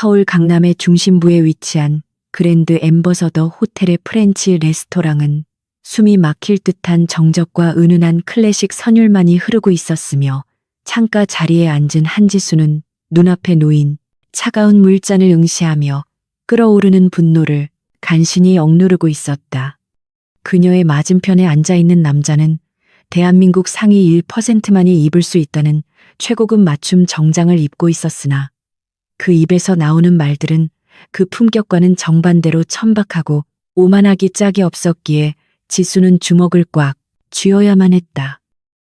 서울 강남의 중심부에 위치한 그랜드 엠버서더 호텔의 프렌치 레스토랑은 숨이 막힐 듯한 정적과 은은한 클래식 선율만이 흐르고 있었으며 창가 자리에 앉은 한지수는 눈앞에 놓인 차가운 물잔을 응시하며 끓어오르는 분노를 간신히 억누르고 있었다. 그녀의 맞은편에 앉아있는 남자는 대한민국 상위 1%만이 입을 수 있다는 최고급 맞춤 정장을 입고 있었으나 그 입에서 나오는 말들은 그 품격과는 정반대로 천박하고 오만하기 짝이 없었기에 지수는 주먹을 꽉 쥐어야만 했다.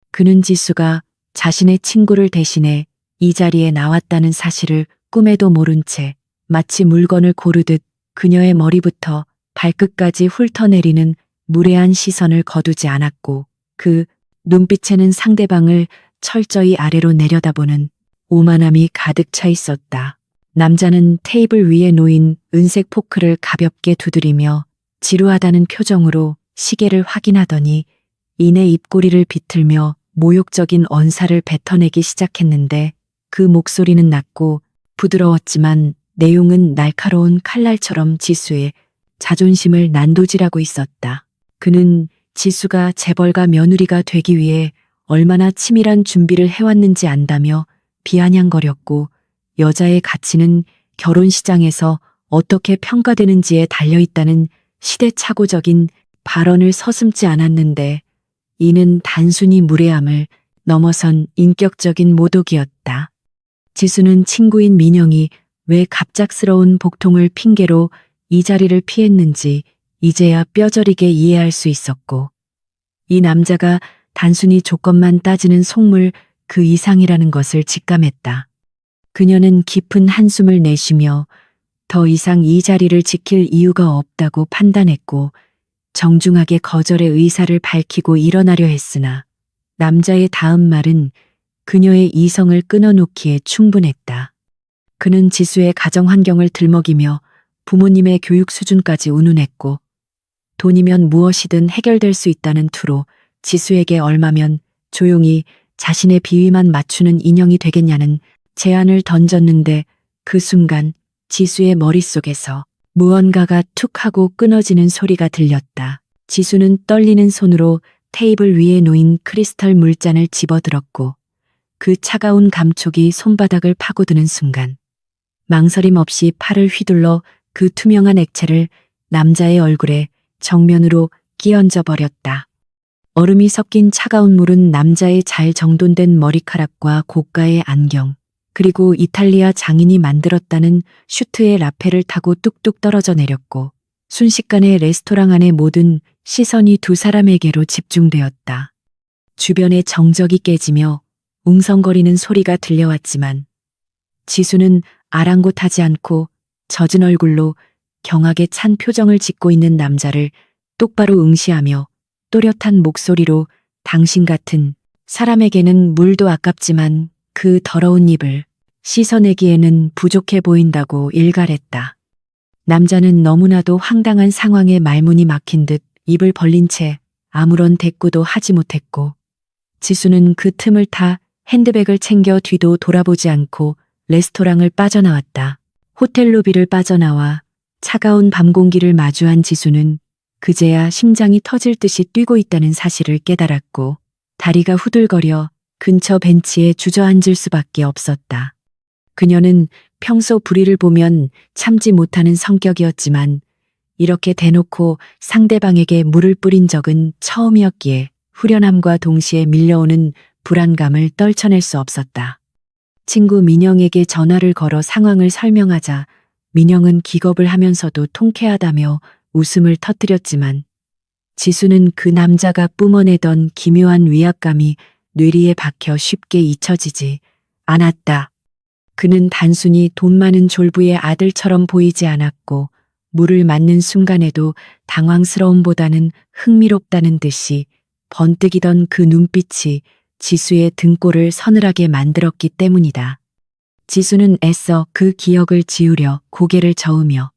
그는 지수가 자신의 친구를 대신해 이 자리에 나왔다는 사실을 꿈에도 모른 채 마치 물건을 고르듯 그녀의 머리부터 발끝까지 훑어내리는 무례한 시선을 거두지 않았고 그 눈빛에는 상대방을 철저히 아래로 내려다보는 오만함이 가득 차 있었다. 남자는 테이블 위에 놓인 은색 포크를 가볍게 두드리며 지루하다는 표정으로 시계를 확인하더니 이내 입꼬리를 비틀며 모욕적인 언사를 뱉어내기 시작했는데 그 목소리는 낮고 부드러웠지만 내용은 날카로운 칼날처럼 지수의 자존심을 난도질하고 있었다. 그는 지수가 재벌가 며느리가 되기 위해 얼마나 치밀한 준비를 해왔는지 안다며 비아냥거렸고 여자의 가치는 결혼시장에서 어떻게 평가되는지에 달려있다는 시대착오적인 발언을 서슴지 않았는데 이는 단순히 무례함을 넘어선 인격적인 모독이었다. 지수는 친구인 민영이 왜 갑작스러운 복통을 핑계로 이 자리를 피했는지 이제야 뼈저리게 이해할 수 있었고 이 남자가 단순히 조건만 따지는 속물 그 이상이라는 것을 직감했다. 그녀는 깊은 한숨을 내쉬며 더 이상 이 자리를 지킬 이유가 없다고 판단했고 정중하게 거절의 의사를 밝히고 일어나려 했으나 남자의 다음 말은 그녀의 이성을 끊어놓기에 충분했다. 그는 지수의 가정 환경을 들먹이며 부모님의 교육 수준까지 운운했고 돈이면 무엇이든 해결될 수 있다는 투로 지수에게 얼마면 조용히 자신의 비위만 맞추는 인형이 되겠냐는 제안을 던졌는데 그 순간 지수의 머릿속에서 무언가가 툭 하고 끊어지는 소리가 들렸다. 지수는 떨리는 손으로 테이블 위에 놓인 크리스털 물잔을 집어들었고 그 차가운 감촉이 손바닥을 파고드는 순간 망설임 없이 팔을 휘둘러 그 투명한 액체를 남자의 얼굴에 정면으로 끼얹어 버렸다. 얼음이 섞인 차가운 물은 남자의 잘 정돈된 머리카락과 고가의 안경, 그리고 이탈리아 장인이 만들었다는 슈트의 라페를 타고 뚝뚝 떨어져 내렸고 순식간에 레스토랑 안의 모든 시선이 두 사람에게로 집중되었다. 주변의 정적이 깨지며 웅성거리는 소리가 들려왔지만 지수는 아랑곳하지 않고 젖은 얼굴로 경악에 찬 표정을 짓고 있는 남자를 똑바로 응시하며 또렷한 목소리로 당신 같은 사람에게는 물도 아깝지만 그 더러운 입을 씻어내기에는 부족해 보인다고 일갈했다. 남자는 너무나도 황당한 상황에 말문이 막힌 듯 입을 벌린 채 아무런 대꾸도 하지 못했고 지수는 그 틈을 타 핸드백을 챙겨 뒤도 돌아보지 않고 레스토랑을 빠져나왔다. 호텔 로비를 빠져나와 차가운 밤 공기를 마주한 지수는 그제야 심장이 터질 듯이 뛰고 있다는 사실을 깨달았고 다리가 후들거려 근처 벤치에 주저앉을 수밖에 없었다. 그녀는 평소 불의를 보면 참지 못하는 성격이었지만 이렇게 대놓고 상대방에게 물을 뿌린 적은 처음이었기에 후련함과 동시에 밀려오는 불안감을 떨쳐낼 수 없었다. 친구 민영에게 전화를 걸어 상황을 설명하자 민영은 기겁을 하면서도 통쾌하다며 웃음을 터뜨렸지만 지수는 그 남자가 뿜어내던 기묘한 위압감이 뇌리에 박혀 쉽게 잊혀지지 않았다. 그는 단순히 돈 많은 졸부의 아들처럼 보이지 않았고 물을 맞는 순간에도 당황스러움보다는 흥미롭다는 듯이 번뜩이던 그 눈빛이 지수의 등골을 서늘하게 만들었기 때문이다. 지수는 애써 그 기억을 지우려 고개를 저으며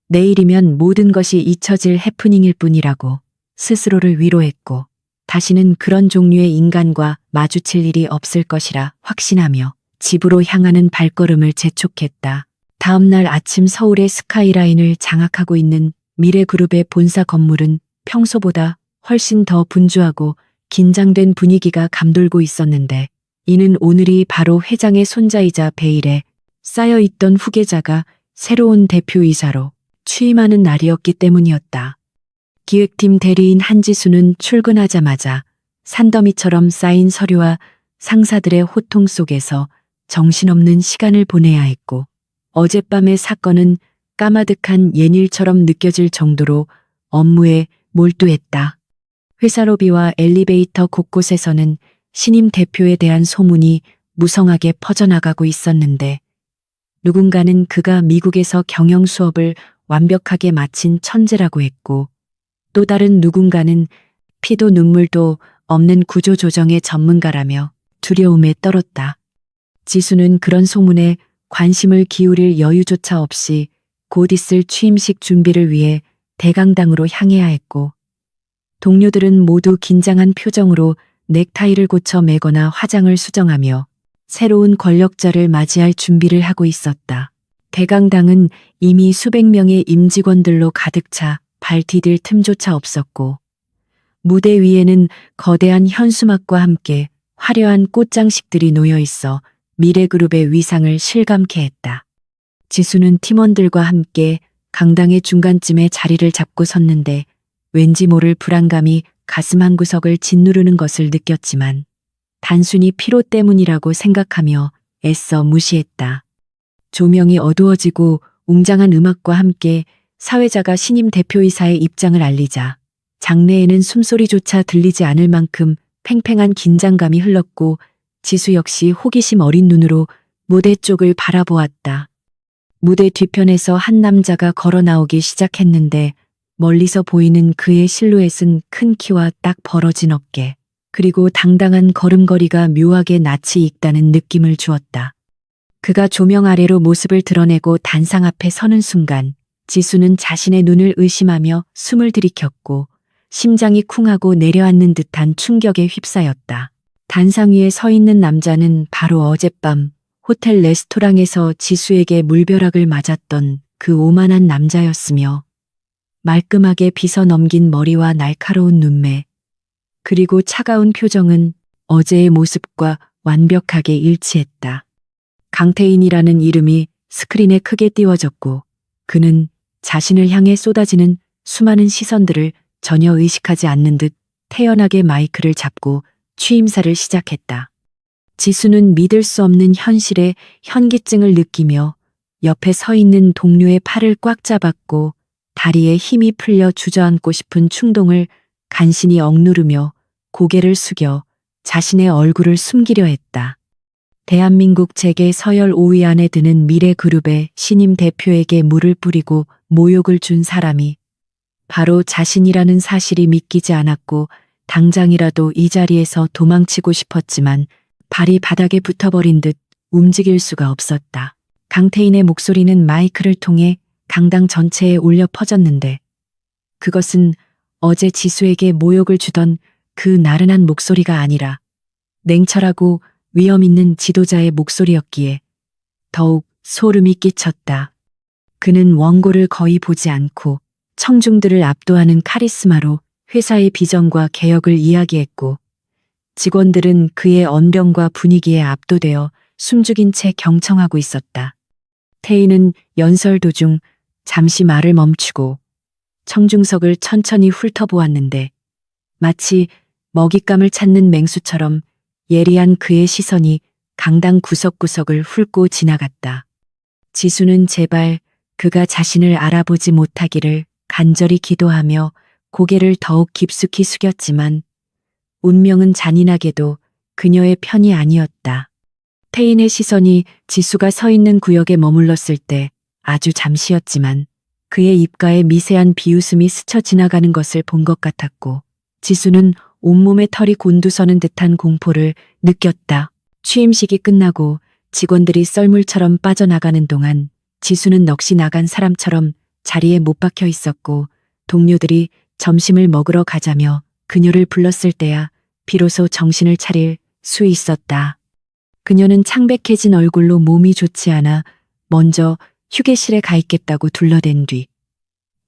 내일이면 모든 것이 잊혀질 해프닝일 뿐이라고 스스로를 위로했고 다시는 그런 종류의 인간과 마주칠 일이 없을 것이라 확신하며 집으로 향하는 발걸음을 재촉했다. 다음날 아침 서울의 스카이라인을 장악하고 있는 미래그룹의 본사 건물은 평소보다 훨씬 더 분주하고 긴장된 분위기가 감돌고 있었는데, 이는 오늘이 바로 회장의 손자이자 베일에 쌓여있던 후계자가 새로운 대표이사로 취임하는 날이었기 때문이었다. 기획팀 대리인 한지수는 출근하자마자 산더미처럼 쌓인 서류와 상사들의 호통 속에서 정신없는 시간을 보내야 했고, 어젯밤의 사건은 까마득한 예닐처럼 느껴질 정도로 업무에 몰두했다. 회사 로비와 엘리베이터 곳곳에서는 신임 대표에 대한 소문이 무성하게 퍼져나가고 있었는데, 누군가는 그가 미국에서 경영 수업을 완벽하게 마친 천재라고 했고, 또 다른 누군가는 피도 눈물도 없는 구조조정의 전문가라며 두려움에 떨었다. 지수는 그런 소문에 관심을 기울일 여유조차 없이 곧 있을 취임식 준비를 위해 대강당으로 향해야 했고, 동료들은 모두 긴장한 표정으로 넥타이를 고쳐 매거나 화장을 수정하며 새로운 권력자를 맞이할 준비를 하고 있었다. 대강당은 이미 수백 명의 임직원들로 가득 차 발 디딜 틈조차 없었고, 무대 위에는 거대한 현수막과 함께 화려한 꽃장식들이 놓여 있어 미래그룹의 위상을 실감케 했다. 지수는 팀원들과 함께 강당의 중간쯤에 자리를 잡고 섰는데, 왠지 모를 불안감이 가슴 한구석을 짓누르는 것을 느꼈지만 단순히 피로 때문이라고 생각하며 애써 무시했다. 조명이 어두워지고 웅장한 음악과 함께 사회자가 신임 대표이사의 입장을 알리자 장내에는 숨소리조차 들리지 않을 만큼 팽팽한 긴장감이 흘렀고, 지수 역시 호기심 어린 눈으로 무대 쪽을 바라보았다. 무대 뒤편에서 한 남자가 걸어 나오기 시작했는데, 멀리서 보이는 그의 실루엣은 큰 키와 딱 벌어진 어깨, 그리고 당당한 걸음걸이가 묘하게 낯이 익다는 느낌을 주었다. 그가 조명 아래로 모습을 드러내고 단상 앞에 서는 순간 지수는 자신의 눈을 의심하며 숨을 들이켰고, 심장이 쿵하고 내려앉는 듯한 충격에 휩싸였다. 단상 위에 서 있는 남자는 바로 어젯밤 호텔 레스토랑에서 지수에게 물벼락을 맞았던 그 오만한 남자였으며, 말끔하게 빗어 넘긴 머리와 날카로운 눈매, 그리고 차가운 표정은 어제의 모습과 완벽하게 일치했다. 강태인이라는 이름이 스크린에 크게 띄워졌고, 그는 자신을 향해 쏟아지는 수많은 시선들을 전혀 의식하지 않는 듯 태연하게 마이크를 잡고 취임사를 시작했다. 지수는 믿을 수 없는 현실에 현기증을 느끼며 옆에 서 있는 동료의 팔을 꽉 잡았고, 다리에 힘이 풀려 주저앉고 싶은 충동을 간신히 억누르며 고개를 숙여 자신의 얼굴을 숨기려 했다. 대한민국 재계 서열 5위 안에 드는 미래그룹의 신임 대표에게 물을 뿌리고 모욕을 준 사람이 바로 자신이라는 사실이 믿기지 않았고, 당장이라도 이 자리에서 도망치고 싶었지만 발이 바닥에 붙어버린 듯 움직일 수가 없었다. 강태인의 목소리는 마이크를 통해 강당 전체에 울려 퍼졌는데, 그것은 어제 지수에게 모욕을 주던 그 나른한 목소리가 아니라 냉철하고 위험 있는 지도자의 목소리였기에 더욱 소름이 끼쳤다. 그는 원고를 거의 보지 않고 청중들을 압도하는 카리스마로 회사의 비전과 개혁을 이야기했고, 직원들은 그의 언변과 분위기에 압도되어 숨죽인 채 경청하고 있었다. 태인은 연설 도중 잠시 말을 멈추고 청중석을 천천히 훑어보았는데, 마치 먹잇감을 찾는 맹수처럼 예리한 그의 시선이 강당 구석구석을 훑고 지나갔다. 지수는 제발 그가 자신을 알아보지 못하기를 간절히 기도하며 고개를 더욱 깊숙이 숙였지만, 운명은 잔인하게도 그녀의 편이 아니었다. 태인의 시선이 지수가 서 있는 구역에 머물렀을 때 아주 잠시였지만 그의 입가에 미세한 비웃음이 스쳐 지나가는 것을 본 것 같았고, 지수는 온몸에 털이 곤두서는 듯한 공포를 느꼈다. 취임식이 끝나고 직원들이 썰물처럼 빠져나가는 동안 지수는 넋이 나간 사람처럼 자리에 못 박혀 있었고, 동료들이 점심을 먹으러 가자며 그녀를 불렀을 때야 비로소 정신을 차릴 수 있었다. 그녀는 창백해진 얼굴로 몸이 좋지 않아 먼저 휴게실에 가 있겠다고 둘러댄 뒤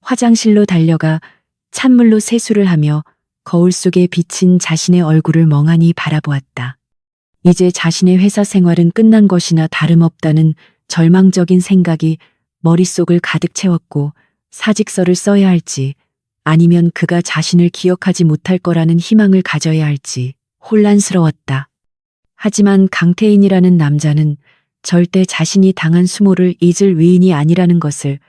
화장실로 달려가 찬물로 세수를 하며 거울 속에 비친 자신의 얼굴을 멍하니 바라보았다. 이제 자신의 회사 생활은 끝난 것이나 다름없다는 절망적인 생각이 머릿속을 가득 채웠고 사직서를 써야 할지 아니면 그가 자신을 기억하지 못할 거라는 희망을 가져야 할지 혼란스러웠다. 하지만 강태인이라는 남자는 절대 자신이 당한 수모를 잊을 위인이 아니라는 것을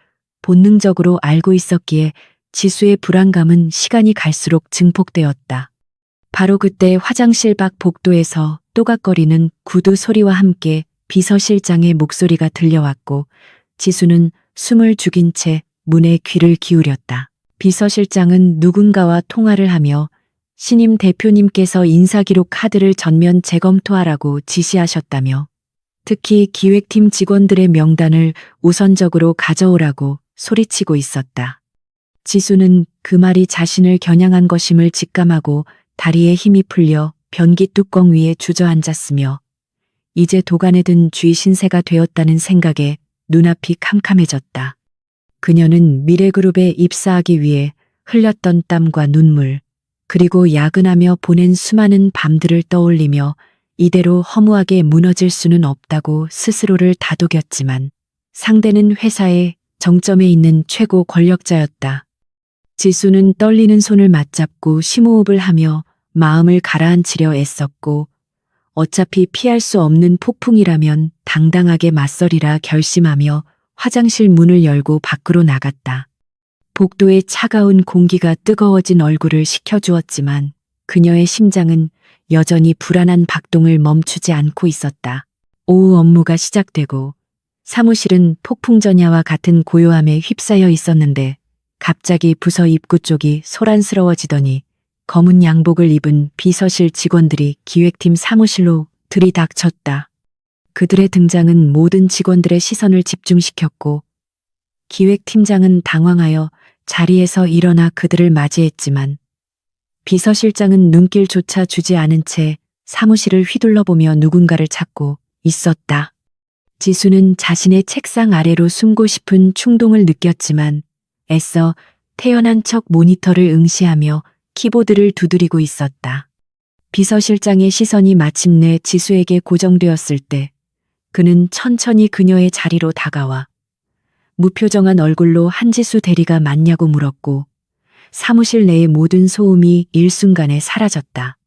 본능적으로 알고 있었기에 지수의 불안감은 시간이 갈수록 증폭되었다. 바로 그때 화장실 밖 복도에서 또각거리는 구두 소리와 함께 비서실장의 목소리가 들려왔고 지수는 숨을 죽인 채 문에 귀를 기울였다. 비서실장은 누군가와 통화를 하며 신임 대표님께서 인사기록 카드를 전면 재검토하라고 지시하셨다며 특히 기획팀 직원들의 명단을 우선적으로 가져오라고 소리치고 있었다. 지수는 그 말이 자신을 겨냥한 것임을 직감하고 다리에 힘이 풀려 변기 뚜껑 위에 주저앉았으며 이제 도간에 든 쥐 신세가 되었다는 생각에 눈앞이 캄캄해졌다. 그녀는 미래그룹에 입사하기 위해 흘렸던 땀과 눈물, 그리고 야근하며 보낸 수많은 밤들을 떠올리며 이대로 허무하게 무너질 수는 없다고 스스로를 다독였지만 상대는 회사의 정점에 있는 최고 권력자였다. 지수는 떨리는 손을 맞잡고 심호흡을 하며 마음을 가라앉히려 애썼고 어차피 피할 수 없는 폭풍이라면 당당하게 맞서리라 결심하며 화장실 문을 열고 밖으로 나갔다. 복도의 차가운 공기가 뜨거워진 얼굴을 식혀주었지만 그녀의 심장은 여전히 불안한 박동을 멈추지 않고 있었다. 오후 업무가 시작되고 사무실은 폭풍전야와 같은 고요함에 휩싸여 있었는데 갑자기 부서 입구 쪽이 소란스러워지더니 검은 양복을 입은 비서실 직원들이 기획팀 사무실로 들이닥쳤다. 그들의 등장은 모든 직원들의 시선을 집중시켰고 기획팀장은 당황하여 자리에서 일어나 그들을 맞이했지만 비서실장은 눈길조차 주지 않은 채 사무실을 휘둘러보며 누군가를 찾고 있었다. 지수는 자신의 책상 아래로 숨고 싶은 충동을 느꼈지만 애써 태연한 척 모니터를 응시하며 키보드를 두드리고 있었다. 비서실장의 시선이 마침내 지수에게 고정되었을 때 그는 천천히 그녀의 자리로 다가와 무표정한 얼굴로 한지수 대리가 맞냐고 물었고 사무실 내의 모든 소음이 일순간에 사라졌다.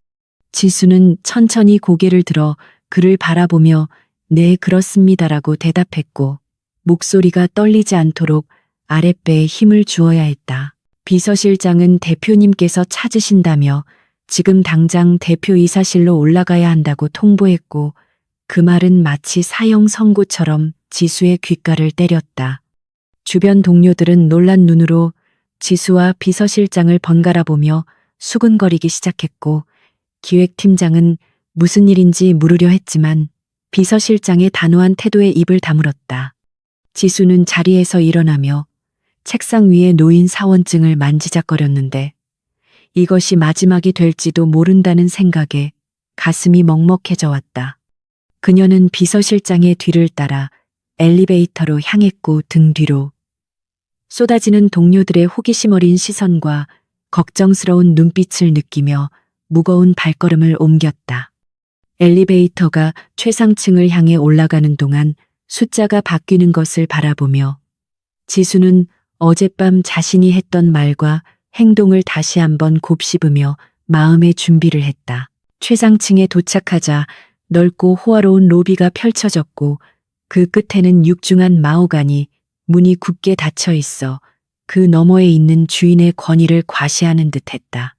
지수는 천천히 고개를 들어 그를 바라보며 네, 그렇습니다라고 대답했고 목소리가 떨리지 않도록 아랫배에 힘을 주어야 했다. 비서실장은 대표님께서 찾으신다며 지금 당장 대표이사실로 올라가야 한다고 통보했고 그 말은 마치 사형 선고처럼 지수의 귓가를 때렸다. 주변 동료들은 놀란 눈으로 지수와 비서실장을 번갈아 보며 수근거리기 시작했고 기획팀장은 무슨 일인지 물으려 했지만 비서실장의 단호한 태도에 입을 다물었다. 지수는 자리에서 일어나며 책상 위에 놓인 사원증을 만지작거렸는데 이것이 마지막이 될지도 모른다는 생각에 가슴이 먹먹해져 왔다. 그녀는 비서실장의 뒤를 따라 엘리베이터로 향했고 등 뒤로 쏟아지는 동료들의 호기심 어린 시선과 걱정스러운 눈빛을 느끼며 무거운 발걸음을 옮겼다. 엘리베이터가 최상층을 향해 올라가는 동안 숫자가 바뀌는 것을 바라보며 지수는 어젯밤 자신이 했던 말과 행동을 다시 한번 곱씹으며 마음의 준비를 했다. 최상층에 도착하자 넓고 호화로운 로비가 펼쳐졌고 그 끝에는 육중한 마호가니 문이 굳게 닫혀 있어 그 너머에 있는 주인의 권위를 과시하는 듯했다.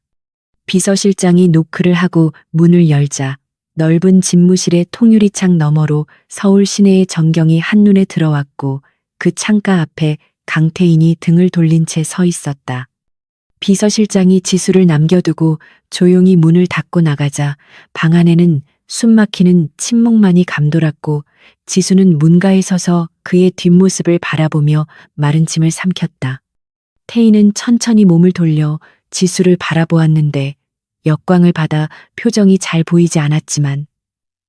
비서실장이 노크를 하고 문을 열자 넓은 집무실의 통유리창 너머로 서울 시내의 전경이 한눈에 들어왔고 그 창가 앞에 강태인이 등을 돌린 채 서 있었다. 비서실장이 지수를 남겨두고 조용히 문을 닫고 나가자 방 안에는 숨막히는 침묵만이 감돌았고 지수는 문가에 서서 그의 뒷모습을 바라보며 마른 침을 삼켰다. 태인은 천천히 몸을 돌려 지수를 바라보았는데 역광을 받아 표정이 잘 보이지 않았지만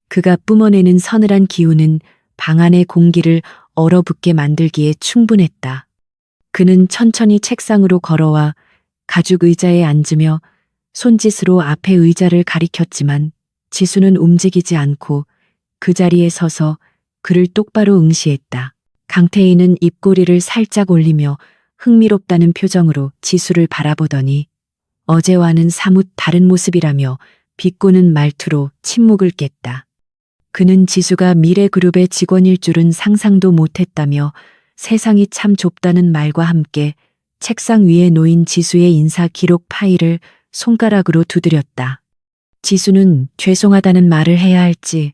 그가 뿜어내는 서늘한 기운은 방 안의 공기를 얼어붙게 만들기에 충분했다. 그는 천천히 책상으로 걸어와 가죽 의자에 앉으며 손짓으로 앞에 의자를 가리켰지만 지수는 움직이지 않고 그 자리에 서서 그를 똑바로 응시했다. 강태희는 입꼬리를 살짝 올리며 흥미롭다는 표정으로 지수를 바라보더니 어제와는 사뭇 다른 모습이라며 비꼬는 말투로 침묵을 깼다. 그는 지수가 미래그룹의 직원일 줄은 상상도 못했다며 세상이 참 좁다는 말과 함께 책상 위에 놓인 지수의 인사 기록 파일을 손가락으로 두드렸다. 지수는 죄송하다는 말을 해야 할지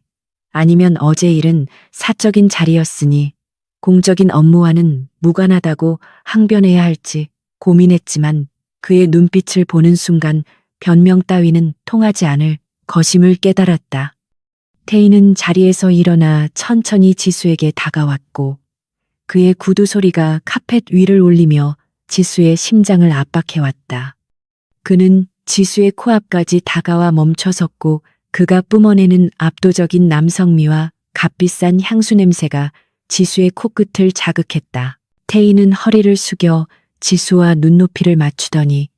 아니면 어제 일은 사적인 자리였으니 공적인 업무와는 무관하다고 항변해야 할지 고민했지만 그의 눈빛을 보는 순간 변명 따위는 통하지 않을 것임을 깨달았다. 태희는 자리에서 일어나 천천히 지수에게 다가왔고 그의 구두 소리가 카펫 위를 울리며 지수의 심장을 압박해왔다. 그는 지수의 코앞까지 다가와 멈춰섰고 그가 뿜어내는 압도적인 남성미와 값비싼 향수 냄새가 지수의 코끝을 자극했다. 태희는 허리를 숙여 지수와 눈높이를 맞추더니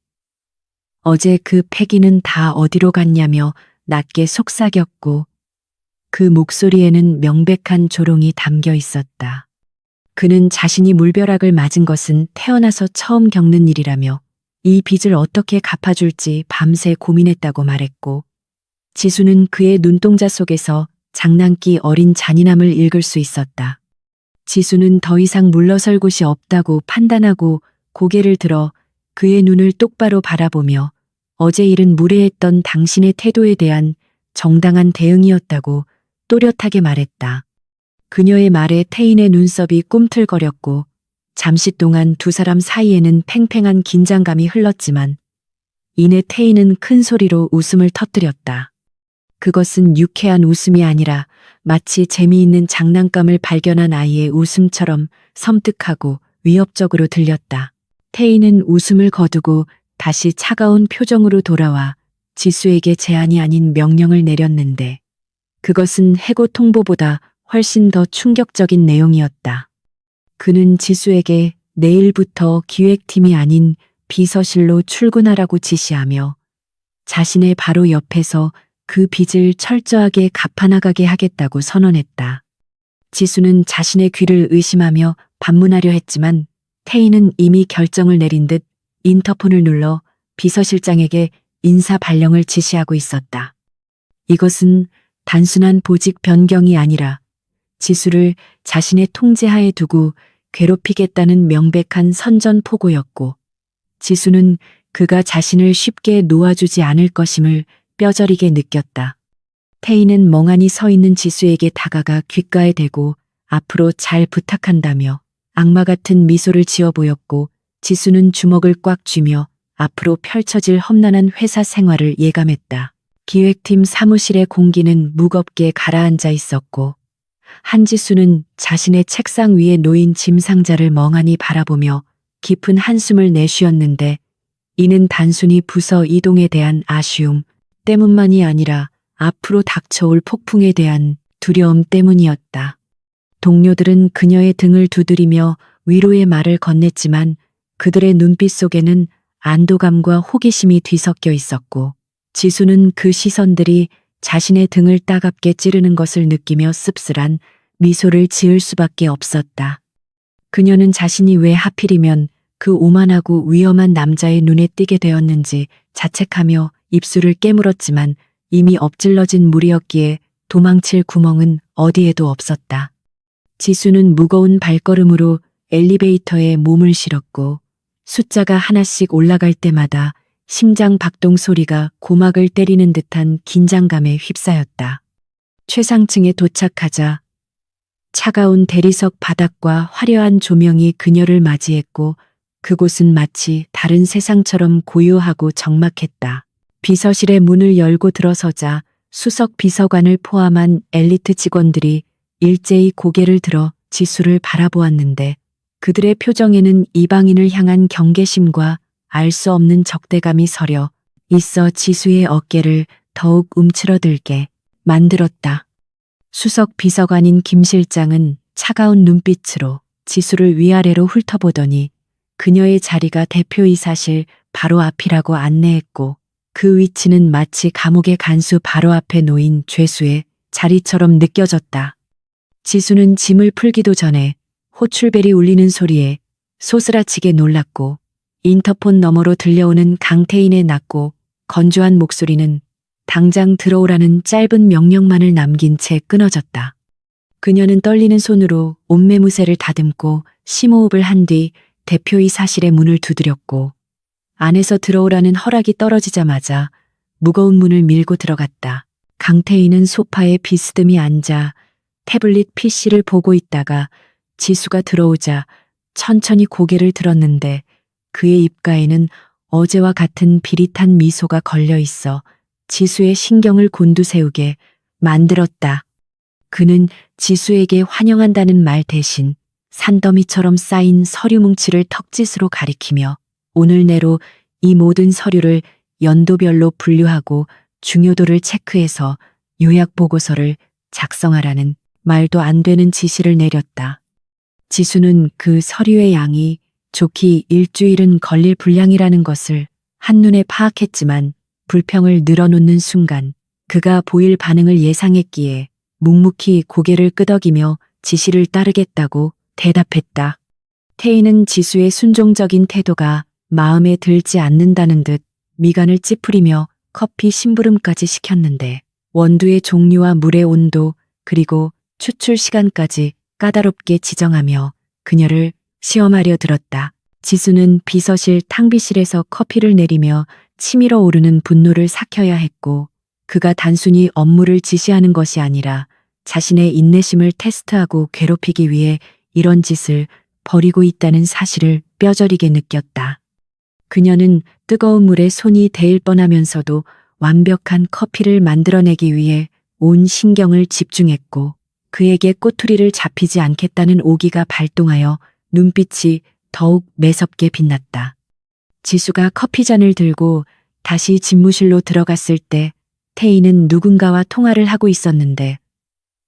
어제 그 패기는 다 어디로 갔냐며 낮게 속삭였고 그 목소리에는 명백한 조롱이 담겨 있었다. 그는 자신이 물벼락을 맞은 것은 태어나서 처음 겪는 일이라며 이 빚을 어떻게 갚아줄지 밤새 고민했다고 말했고 지수는 그의 눈동자 속에서 장난기 어린 잔인함을 읽을 수 있었다. 지수는 더 이상 물러설 곳이 없다고 판단하고 고개를 들어 그의 눈을 똑바로 바라보며 어제 일은 무례했던 당신의 태도에 대한 정당한 대응이었다고 또렷하게 말했다. 그녀의 말에 태인의 눈썹이 꿈틀거렸고 잠시 동안 두 사람 사이에는 팽팽한 긴장감이 흘렀지만 이내 태인은 큰 소리로 웃음을 터뜨렸다. 그것은 유쾌한 웃음이 아니라 마치 재미있는 장난감을 발견한 아이의 웃음처럼 섬뜩하고 위협적으로 들렸다. 태희는 웃음을 거두고 다시 차가운 표정으로 돌아와 지수에게 제안이 아닌 명령을 내렸는데 그것은 해고 통보보다 훨씬 더 충격적인 내용이었다. 그는 지수에게 내일부터 기획팀이 아닌 비서실로 출근하라고 지시하며 자신의 바로 옆에서 그 빚을 철저하게 갚아나가게 하겠다고 선언했다. 지수는 자신의 귀를 의심하며 반문하려 했지만 태희는 이미 결정을 내린 듯 인터폰을 눌러 비서실장에게 인사 발령을 지시하고 있었다. 이것은 단순한 보직 변경이 아니라 지수를 자신의 통제하에 두고 괴롭히겠다는 명백한 선전포고였고 지수는 그가 자신을 쉽게 놓아주지 않을 것임을 뼈저리게 느꼈다. 태희는 멍하니 서 있는 지수에게 다가가 귓가에 대고 앞으로 잘 부탁한다며 악마 같은 미소를 지어 보였고 지수는 주먹을 꽉 쥐며 앞으로 펼쳐질 험난한 회사 생활을 예감했다. 기획팀 사무실의 공기는 무겁게 가라앉아 있었고 한지수는 자신의 책상 위에 놓인 짐 상자를 멍하니 바라보며 깊은 한숨을 내쉬었는데 이는 단순히 부서 이동에 대한 아쉬움 때문만이 아니라 앞으로 닥쳐올 폭풍에 대한 두려움 때문이었다. 동료들은 그녀의 등을 두드리며 위로의 말을 건넸지만 그들의 눈빛 속에는 안도감과 호기심이 뒤섞여 있었고 지수는 그 시선들이 자신의 등을 따갑게 찌르는 것을 느끼며 씁쓸한 미소를 지을 수밖에 없었다. 그녀는 자신이 왜 하필이면 그 오만하고 위험한 남자의 눈에 띄게 되었는지 자책하며 입술을 깨물었지만 이미 엎질러진 물이었기에 도망칠 구멍은 어디에도 없었다. 지수는 무거운 발걸음으로 엘리베이터에 몸을 실었고 숫자가 하나씩 올라갈 때마다 심장 박동 소리가 고막을 때리는 듯한 긴장감에 휩싸였다. 최상층에 도착하자 차가운 대리석 바닥과 화려한 조명이 그녀를 맞이했고 그곳은 마치 다른 세상처럼 고요하고 적막했다. 비서실의 문을 열고 들어서자 수석 비서관을 포함한 엘리트 직원들이 일제히 고개를 들어 지수를 바라보았는데 그들의 표정에는 이방인을 향한 경계심과 알 수 없는 적대감이 서려 있어 지수의 어깨를 더욱 움츠러들게 만들었다. 수석 비서관인 김 실장은 차가운 눈빛으로 지수를 위아래로 훑어보더니 그녀의 자리가 대표이사실 바로 앞이라고 안내했고 그 위치는 마치 감옥의 간수 바로 앞에 놓인 죄수의 자리처럼 느껴졌다. 지수는 짐을 풀기도 전에 호출벨이 울리는 소리에 소스라치게 놀랐고 인터폰 너머로 들려오는 강태인의 낮고 건조한 목소리는 당장 들어오라는 짧은 명령만을 남긴 채 끊어졌다. 그녀는 떨리는 손으로 옷매무새를 다듬고 심호흡을 한 뒤 대표이사실의 문을 두드렸고 안에서 들어오라는 허락이 떨어지자마자 무거운 문을 밀고 들어갔다. 강태인은 소파에 비스듬히 앉아 태블릿 PC를 보고 있다가 지수가 들어오자 천천히 고개를 들었는데 그의 입가에는 어제와 같은 비릿한 미소가 걸려 있어 지수의 신경을 곤두세우게 만들었다. 그는 지수에게 환영한다는 말 대신 산더미처럼 쌓인 서류 뭉치를 턱짓으로 가리키며 오늘 내로 이 모든 서류를 연도별로 분류하고 중요도를 체크해서 요약 보고서를 작성하라는 말도 안 되는 지시를 내렸다. 지수는 그 서류의 양이 좋기 일주일은 걸릴 분량이라는 것을 한눈에 파악했지만 불평을 늘어놓는 순간 그가 보일 반응을 예상했기에 묵묵히 고개를 끄덕이며 지시를 따르겠다고 대답했다. 태희는 지수의 순종적인 태도가 마음에 들지 않는다는 듯 미간을 찌푸리며 커피 심부름까지 시켰는데 원두의 종류와 물의 온도 그리고 추출 시간까지 까다롭게 지정하며 그녀를 시험하려 들었다. 지수는 비서실 탕비실에서 커피를 내리며 치밀어 오르는 분노를 삭혀야 했고 그가 단순히 업무를 지시하는 것이 아니라 자신의 인내심을 테스트하고 괴롭히기 위해 이런 짓을 벌이고 있다는 사실을 뼈저리게 느꼈다. 그녀는 뜨거운 물에 손이 데일 뻔하면서도 완벽한 커피를 만들어내기 위해 온 신경을 집중했고 그에게 꼬투리를 잡히지 않겠다는 오기가 발동하여 눈빛이 더욱 매섭게 빛났다. 지수가 커피잔을 들고 다시 집무실로 들어갔을 때 태희는 누군가와 통화를 하고 있었는데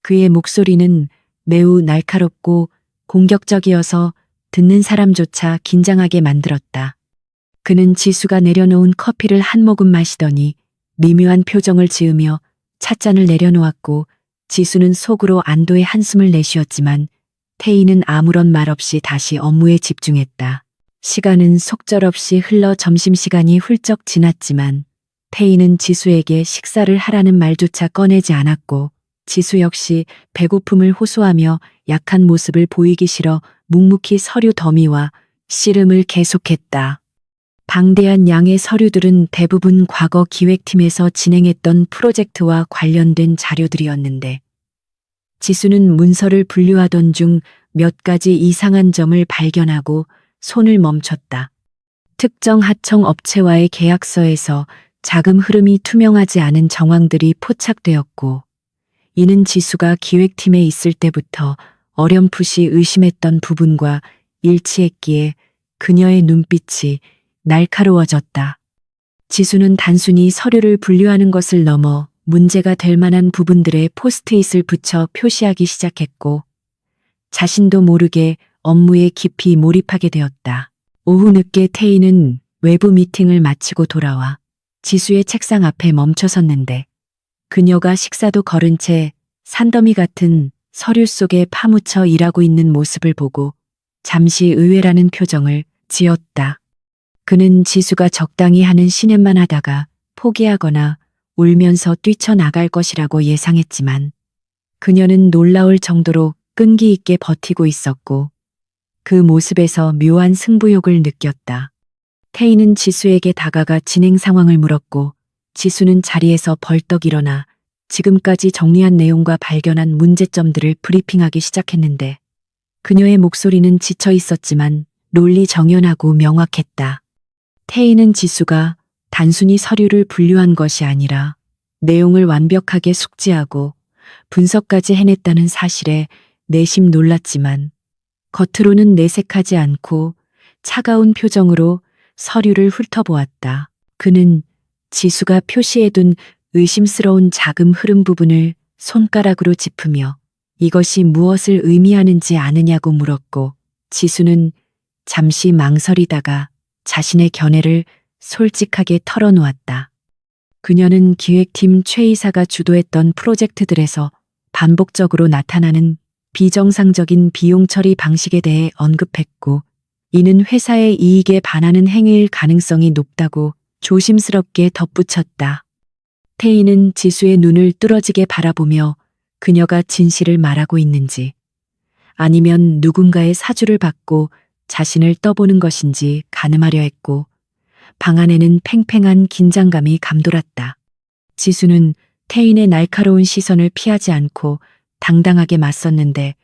그의 목소리는 매우 날카롭고 공격적이어서 듣는 사람조차 긴장하게 만들었다. 그는 지수가 내려놓은 커피를 한 모금 마시더니 미묘한 표정을 지으며 찻잔을 내려놓았고 지수는 속으로 안도의 한숨을 내쉬었지만 태희는 아무런 말 없이 다시 업무에 집중했다. 시간은 속절없이 흘러 점심시간이 훌쩍 지났지만 태희는 지수에게 식사를 하라는 말조차 꺼내지 않았고 지수 역시 배고픔을 호소하며 약한 모습을 보이기 싫어 묵묵히 서류 더미와 씨름을 계속했다. 방대한 양의 서류들은 대부분 과거 기획팀에서 진행했던 프로젝트와 관련된 자료들이었는데 지수는 문서를 분류하던 중 몇 가지 이상한 점을 발견하고 손을 멈췄다. 특정 하청 업체와의 계약서에서 자금 흐름이 투명하지 않은 정황들이 포착되었고 이는 지수가 기획팀에 있을 때부터 어렴풋이 의심했던 부분과 일치했기에 그녀의 눈빛이 날카로워졌다. 지수는 단순히 서류를 분류하는 것을 넘어 문제가 될 만한 부분들에 포스트잇을 붙여 표시하기 시작했고 자신도 모르게 업무에 깊이 몰입하게 되었다. 오후 늦게 태희는 외부 미팅을 마치고 돌아와 지수의 책상 앞에 멈춰섰는데 그녀가 식사도 거른 채 산더미 같은 서류 속에 파묻혀 일하고 있는 모습을 보고 잠시 의외라는 표정을 지었다. 그는 지수가 적당히 하는 신음만 하다가 포기하거나 울면서 뛰쳐나갈 것이라고 예상했지만 그녀는 놀라울 정도로 끈기 있게 버티고 있었고 그 모습에서 묘한 승부욕을 느꼈다. 태희는 지수에게 다가가 진행 상황을 물었고 지수는 자리에서 벌떡 일어나 지금까지 정리한 내용과 발견한 문제점들을 브리핑하기 시작했는데 그녀의 목소리는 지쳐 있었지만 논리 정연하고 명확했다. 태희는 지수가 단순히 서류를 분류한 것이 아니라 내용을 완벽하게 숙지하고 분석까지 해냈다는 사실에 내심 놀랐지만 겉으로는 내색하지 않고 차가운 표정으로 서류를 훑어보았다. 그는 지수가 표시해둔 의심스러운 자금 흐름 부분을 손가락으로 짚으며 이것이 무엇을 의미하는지 아느냐고 물었고 지수는 잠시 망설이다가 자신의 견해를 솔직하게 털어놓았다. 그녀는 기획팀 최 이사가 주도했던 프로젝트들에서 반복적으로 나타나는 비정상적인 비용 처리 방식에 대해 언급했고, 이는 회사의 이익에 반하는 행위일 가능성이 높다고 조심스럽게 덧붙였다. 태희는 지수의 눈을 뚫어지게 바라보며 그녀가 진실을 말하고 있는지, 아니면 누군가의 사주를 받고 자신을 떠보는 것인지 가늠하려 했고, 방 안에는 팽팽한 긴장감이 감돌았다. 지수는 태인의 날카로운 시선을 피하지 않고 당당하게 맞섰는데,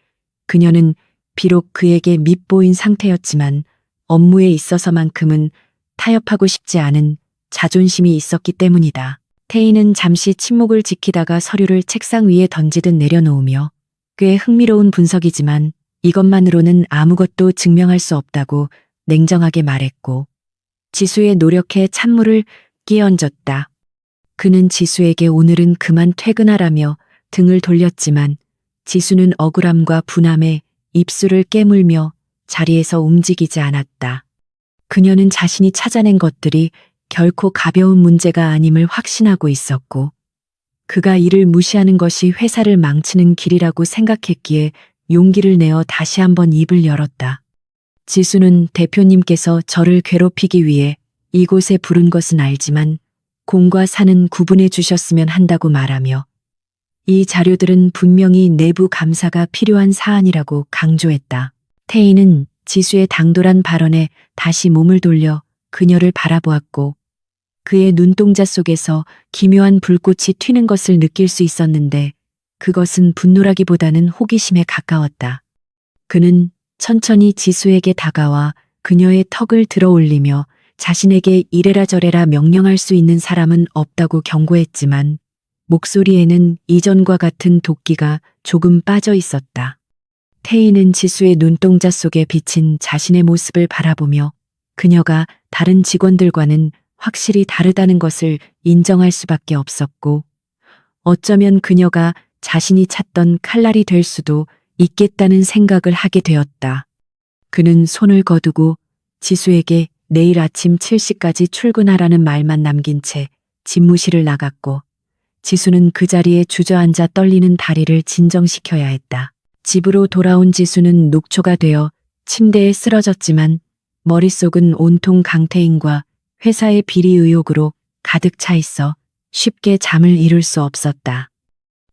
그녀는 비록 그에게 밉보인 상태였지만 업무에 있어서만큼은 타협하고 싶지 않은 자존심이 있었기 때문이다. 태인은 잠시 침묵을 지키다가 서류를 책상 위에 던지듯 내려놓으며, 꽤 흥미로운 분석이지만 이것만으로는 아무것도 증명할 수 없다고 냉정하게 말했고, 지수의 노력에 찬물을 끼얹었다. 그는 지수에게 오늘은 그만 퇴근하라며 등을 돌렸지만 지수는 억울함과 분함에 입술을 깨물며 자리에서 움직이지 않았다. 그녀는 자신이 찾아낸 것들이 결코 가벼운 문제가 아님을 확신하고 있었고, 그가 이를 무시하는 것이 회사를 망치는 길이라고 생각했기에 용기를 내어 다시 한번 입을 열었다. 지수는 대표님께서 저를 괴롭히기 위해 이곳에 부른 것은 알지만 공과 사는 구분해 주셨으면 한다고 말하며, 이 자료들은 분명히 내부 감사가 필요한 사안이라고 강조했다. 태희는 지수의 당돌한 발언에 다시 몸을 돌려 그녀를 바라보았고, 그의 눈동자 속에서 기묘한 불꽃이 튀는 것을 느낄 수 있었는데 그것은 분노라기보다는 호기심에 가까웠다. 그는 천천히 지수에게 다가와 그녀의 턱을 들어 올리며 자신에게 이래라 저래라 명령할 수 있는 사람은 없다고 경고했지만 목소리에는 이전과 같은 도끼가 조금 빠져 있었다. 태희는 지수의 눈동자 속에 비친 자신의 모습을 바라보며 그녀가 다른 직원들과는 확실히 다르다는 것을 인정할 수밖에 없었고, 어쩌면 그녀가 자신이 찾던 칼날이 될 수도 있겠다는 생각을 하게 되었다. 그는 손을 거두고 지수에게 내일 아침 7시까지 출근하라는 말만 남긴 채 집무실을 나갔고, 지수는 그 자리에 주저앉아 떨리는 다리를 진정시켜야 했다. 집으로 돌아온 지수는 녹초가 되어 침대에 쓰러졌지만 머릿속은 온통 강태인과 회사의 비리 의혹으로 가득 차 있어 쉽게 잠을 이룰 수 없었다.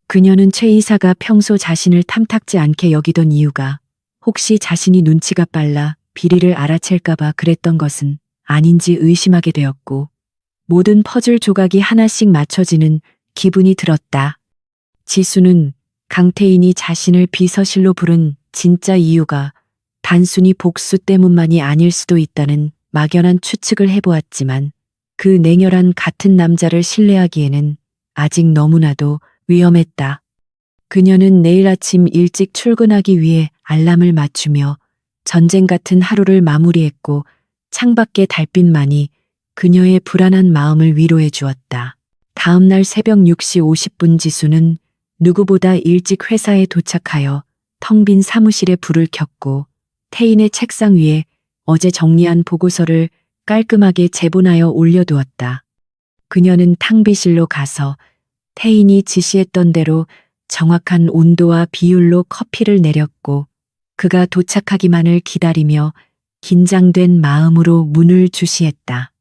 그녀는 최 이사가 평소 자신을 탐탁지 않게 여기던 이유가 혹시 자신이 눈치가 빨라 비리를 알아챌까봐 그랬던 것은 아닌지 의심하게 되었고, 모든 퍼즐 조각이 하나씩 맞춰지는 기분이 들었다. 지수는 강태인이 자신을 비서실로 부른 진짜 이유가 단순히 복수 때문만이 아닐 수도 있다는 막연한 추측을 해보았지만, 그 냉혈한 같은 남자를 신뢰하기에는 아직 너무나도 위험했다. 그녀는 내일 아침 일찍 출근하기 위해 알람을 맞추며 전쟁 같은 하루를 마무리했고, 창밖의 달빛만이 그녀의 불안한 마음을 위로해 주었다. 다음 날 새벽 6시 50분 지수는 누구보다 일찍 회사에 도착하여 텅 빈 사무실에 불을 켰고, 태인의 책상 위에 어제 정리한 보고서를 깔끔하게 제본하여 올려두었다. 그녀는 탕비실로 가서 태인이 지시했던 대로 정확한 온도와 비율로 커피를 내렸고, 그가 도착하기만을 기다리며 긴장된 마음으로 문을 주시했다.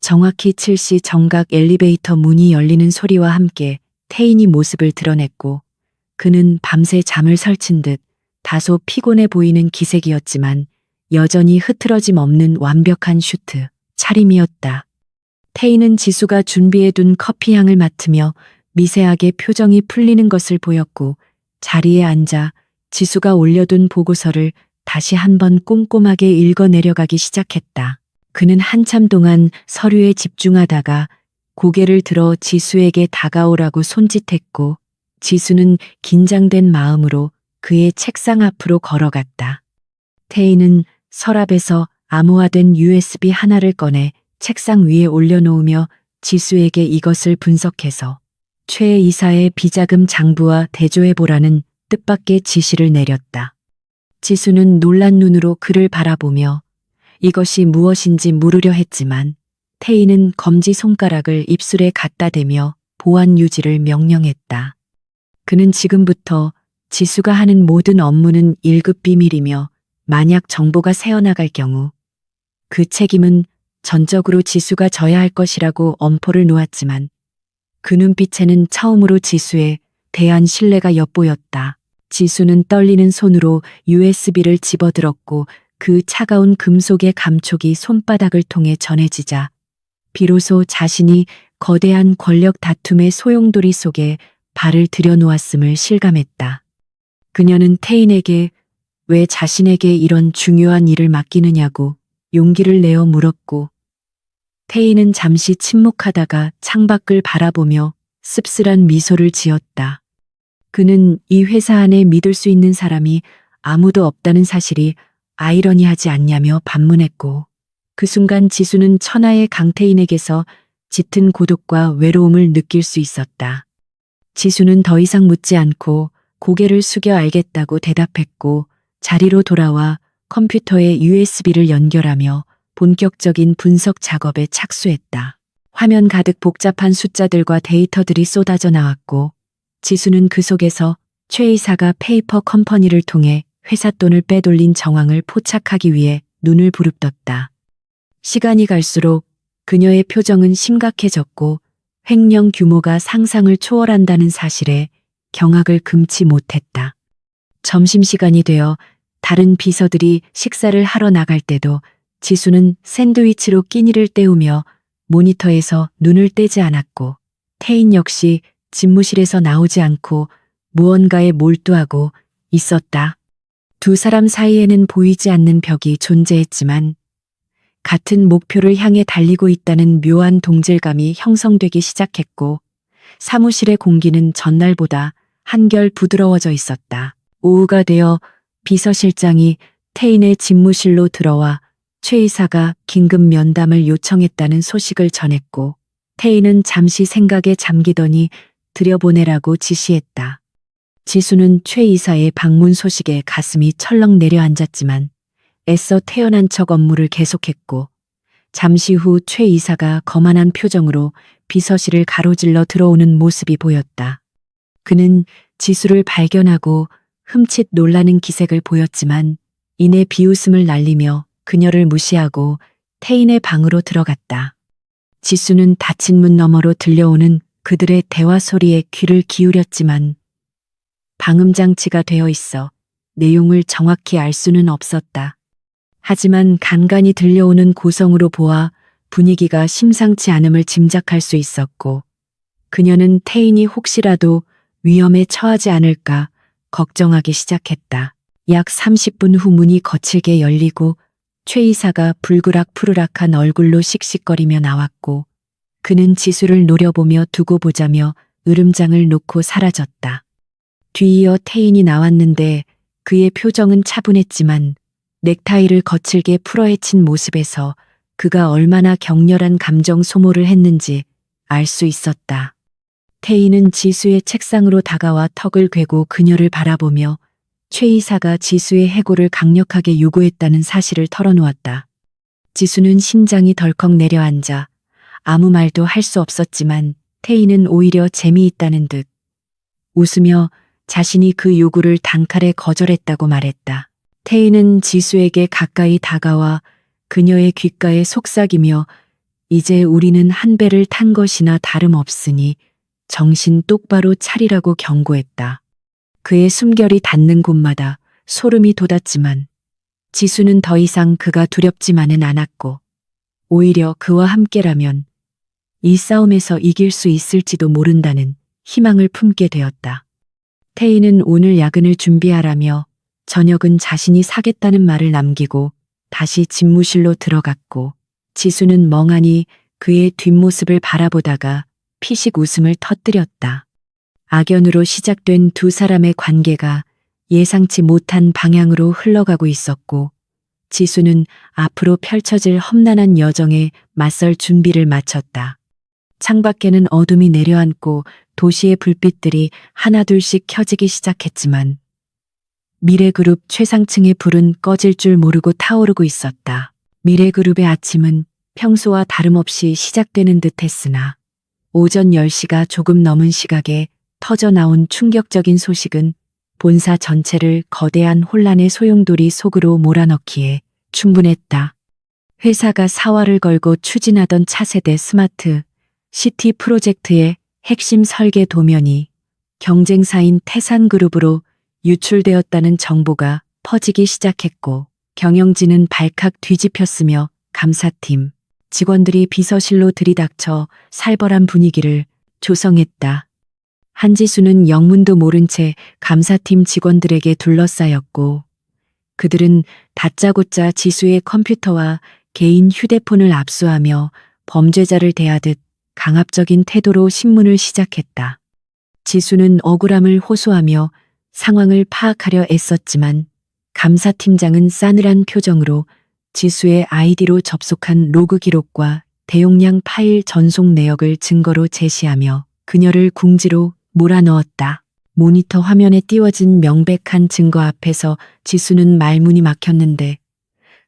정확히 7시 정각 엘리베이터 문이 열리는 소리와 함께 태인이 모습을 드러냈고, 그는 밤새 잠을 설친 듯 다소 피곤해 보이는 기색이었지만 여전히 흐트러짐 없는 완벽한 슈트 차림이었다. 태인은 지수가 준비해둔 커피 향을 맡으며 미세하게 표정이 풀리는 것을 보였고, 자리에 앉아 지수가 올려둔 보고서를 다시 한번 꼼꼼하게 읽어 내려가기 시작했다. 그는 한참 동안 서류에 집중하다가 고개를 들어 지수에게 다가오라고 손짓했고, 지수는 긴장된 마음으로 그의 책상 앞으로 걸어갔다. 태희는 서랍에서 암호화된 USB 하나를 꺼내 책상 위에 올려놓으며 지수에게 이것을 분석해서 최 이사의 비자금 장부와 대조해보라는 뜻밖의 지시를 내렸다. 지수는 놀란 눈으로 그를 바라보며 이것이 무엇인지 물으려 했지만 태희는 검지 손가락을 입술에 갖다 대며 보안 유지를 명령했다. 그는 지금부터 지수가 하는 모든 업무는 1급 비밀이며 만약 정보가 새어나갈 경우 그 책임은 전적으로 지수가 져야 할 것이라고 엄포를 놓았지만 그 눈빛에는 처음으로 지수에 대한 신뢰가 엿보였다. 지수는 떨리는 손으로 USB를 집어들었고 그 차가운 금속의 감촉이 손바닥을 통해 전해지자 비로소 자신이 거대한 권력 다툼의 소용돌이 속에 발을 들여놓았음을 실감했다. 그녀는 태인에게 왜 자신에게 이런 중요한 일을 맡기느냐고 용기를 내어 물었고 태인은 잠시 침묵하다가 창밖을 바라보며 씁쓸한 미소를 지었다. 그는 이 회사 안에 믿을 수 있는 사람이 아무도 없다는 사실이 아이러니하지 않냐며 반문했고 그 순간 지수는 천하의 강태인에게서 짙은 고독과 외로움을 느낄 수 있었다. 지수는 더 이상 묻지 않고 고개를 숙여 알겠다고 대답했고 자리로 돌아와 컴퓨터에 USB를 연결하며 본격적인 분석 작업에 착수했다. 화면 가득 복잡한 숫자들과 데이터들이 쏟아져 나왔고 지수는 그 속에서 최 이사가 페이퍼 컴퍼니를 통해 회사 돈을 빼돌린 정황을 포착하기 위해 눈을 부릅떴다. 시간이 갈수록 그녀의 표정은 심각해졌고 횡령 규모가 상상을 초월한다는 사실에 경악을 금치 못했다. 점심시간이 되어 다른 비서들이 식사를 하러 나갈 때도 지수는 샌드위치로 끼니를 때우며 모니터에서 눈을 떼지 않았고 태인 역시 집무실에서 나오지 않고 무언가에 몰두하고 있었다. 두 사람 사이에는 보이지 않는 벽이 존재했지만 같은 목표를 향해 달리고 있다는 묘한 동질감이 형성되기 시작했고 사무실의 공기는 전날보다 한결 부드러워져 있었다. 오후가 되어 비서실장이 태인의 집무실로 들어와 최 이사가 긴급 면담을 요청했다는 소식을 전했고 태인은 잠시 생각에 잠기더니 들여보내라고 지시했다. 지수는 최 이사의 방문 소식에 가슴이 철렁 내려앉았지만 애써 태연한 척 업무를 계속했고 잠시 후 최 이사가 거만한 표정으로 비서실을 가로질러 들어오는 모습이 보였다. 그는 지수를 발견하고 흠칫 놀라는 기색을 보였지만 이내 비웃음을 날리며 그녀를 무시하고 태인의 방으로 들어갔다. 지수는 닫힌 문 너머로 들려오는 그들의 대화 소리에 귀를 기울였지만 방음장치가 되어 있어 내용을 정확히 알 수는 없었다. 하지만 간간이 들려오는 고성으로 보아 분위기가 심상치 않음을 짐작할 수 있었고 그녀는 태인이 혹시라도 위험에 처하지 않을까 걱정하기 시작했다. 약 30분 후 문이 거칠게 열리고 최 이사가 불그락푸르락한 얼굴로 씩씩거리며 나왔고 그는 지수를 노려보며 두고 보자며 으름장을 놓고 사라졌다. 뒤이어 태인이 나왔는데 그의 표정은 차분했지만 넥타이를 거칠게 풀어헤친 모습에서 그가 얼마나 격렬한 감정 소모를 했는지 알 수 있었다. 태인은 지수의 책상으로 다가와 턱을 괴고 그녀를 바라보며 최 이사가 지수의 해고를 강력하게 요구했다는 사실을 털어놓았다. 지수는 심장이 덜컥 내려앉아 아무 말도 할 수 없었지만 태인은 오히려 재미있다는 듯 웃으며 자신이 그 요구를 단칼에 거절했다고 말했다. 태인은 지수에게 가까이 다가와 그녀의 귓가에 속삭이며 이제 우리는 한 배를 탄 것이나 다름없으니 정신 똑바로 차리라고 경고했다. 그의 숨결이 닿는 곳마다 소름이 돋았지만 지수는 더 이상 그가 두렵지만은 않았고 오히려 그와 함께라면 이 싸움에서 이길 수 있을지도 모른다는 희망을 품게 되었다. 태희는 오늘 야근을 준비하라며 저녁은 자신이 사겠다는 말을 남기고 다시 집무실로 들어갔고 지수는 멍하니 그의 뒷모습을 바라보다가 피식 웃음을 터뜨렸다. 악연으로 시작된 두 사람의 관계가 예상치 못한 방향으로 흘러가고 있었고 지수는 앞으로 펼쳐질 험난한 여정에 맞설 준비를 마쳤다. 창밖에는 어둠이 내려앉고 도시의 불빛들이 하나둘씩 켜지기 시작했지만 미래그룹 최상층의 불은 꺼질 줄 모르고 타오르고 있었다. 미래그룹의 아침은 평소와 다름없이 시작되는 듯 했으나 오전 10시가 조금 넘은 시각에 터져 나온 충격적인 소식은 본사 전체를 거대한 혼란의 소용돌이 속으로 몰아넣기에 충분했다. 회사가 사활을 걸고 추진하던 차세대 스마트 시티 프로젝트의 핵심 설계 도면이 경쟁사인 태산그룹으로 유출되었다는 정보가 퍼지기 시작했고 경영진은 발칵 뒤집혔으며 감사팀 직원들이 비서실로 들이닥쳐 살벌한 분위기를 조성했다. 한지수는 영문도 모른 채 감사팀 직원들에게 둘러싸였고 그들은 다짜고짜 지수의 컴퓨터와 개인 휴대폰을 압수하며 범죄자를 대하듯 강압적인 태도로 신문을 시작했다. 지수는 억울함을 호소하며 상황을 파악하려 애썼지만 감사팀장은 싸늘한 표정으로 지수의 아이디로 접속한 로그 기록과 대용량 파일 전송 내역을 증거로 제시하며 그녀를 궁지로 몰아넣었다. 모니터 화면에 띄워진 명백한 증거 앞에서 지수는 말문이 막혔는데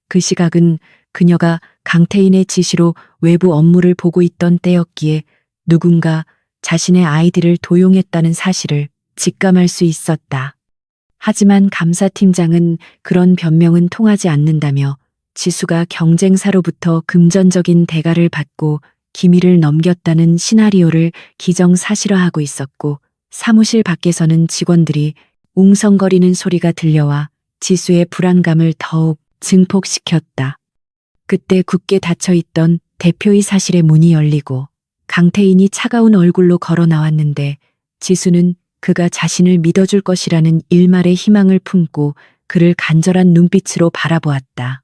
그 시각은 그녀가 강태인의 지시로 외부 업무를 보고 있던 때였기에 누군가 자신의 아이디를 도용했다는 사실을 직감할 수 있었다. 하지만 감사팀장은 그런 변명은 통하지 않는다며 지수가 경쟁사로부터 금전적인 대가를 받고 기밀을 넘겼다는 시나리오를 기정사실화하고 있었고 사무실 밖에서는 직원들이 웅성거리는 소리가 들려와 지수의 불안감을 더욱 증폭시켰다. 그때 굳게 닫혀있던 대표이사실의 문이 열리고 강태인이 차가운 얼굴로 걸어 나왔는데 지수는 그가 자신을 믿어줄 것이라는 일말의 희망을 품고 그를 간절한 눈빛으로 바라보았다.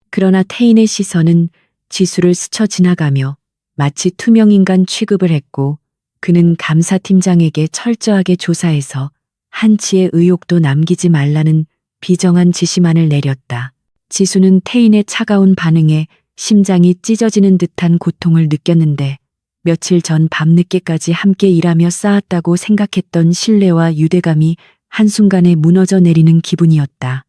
그러나 태인의 시선은 지수를 스쳐 지나가며 마치 투명인간 취급을 했고 그는 감사팀장에게 철저하게 조사해서 한치의 의혹도 남기지 말라는 비정한 지시만을 내렸다. 지수는 태인의 차가운 반응에 심장이 찢어지는 듯한 고통을 느꼈는데 며칠 전 밤늦게까지 함께 일하며 쌓았다고 생각했던 신뢰와 유대감이 한순간에 무너져 내리는 기분이었다.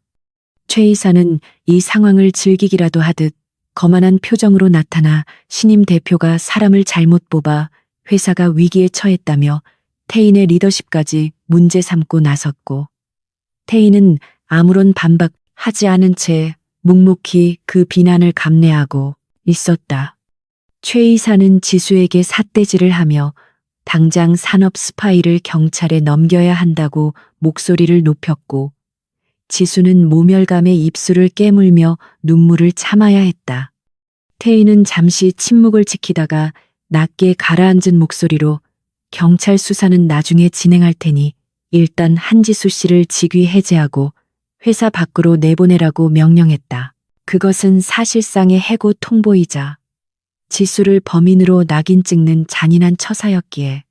최 이사는 이 상황을 즐기기라도 하듯 거만한 표정으로 나타나 신임 대표가 사람을 잘못 뽑아 회사가 위기에 처했다며 태인의 리더십까지 문제 삼고 나섰고 태인은 아무런 반박하지 않은 채 묵묵히 그 비난을 감내하고 있었다. 최 이사는 지수에게 삿대질을 하며 당장 산업 스파이를 경찰에 넘겨야 한다고 목소리를 높였고 지수는 모멸감에 입술을 깨물며 눈물을 참아야 했다. 태인은 잠시 침묵을 지키다가 낮게 가라앉은 목소리로 경찰 수사는 나중에 진행할 테니 일단 한지수 씨를 직위 해제하고 회사 밖으로 내보내라고 명령했다. 그것은 사실상의 해고 통보이자 지수를 범인으로 낙인 찍는 잔인한 처사였기에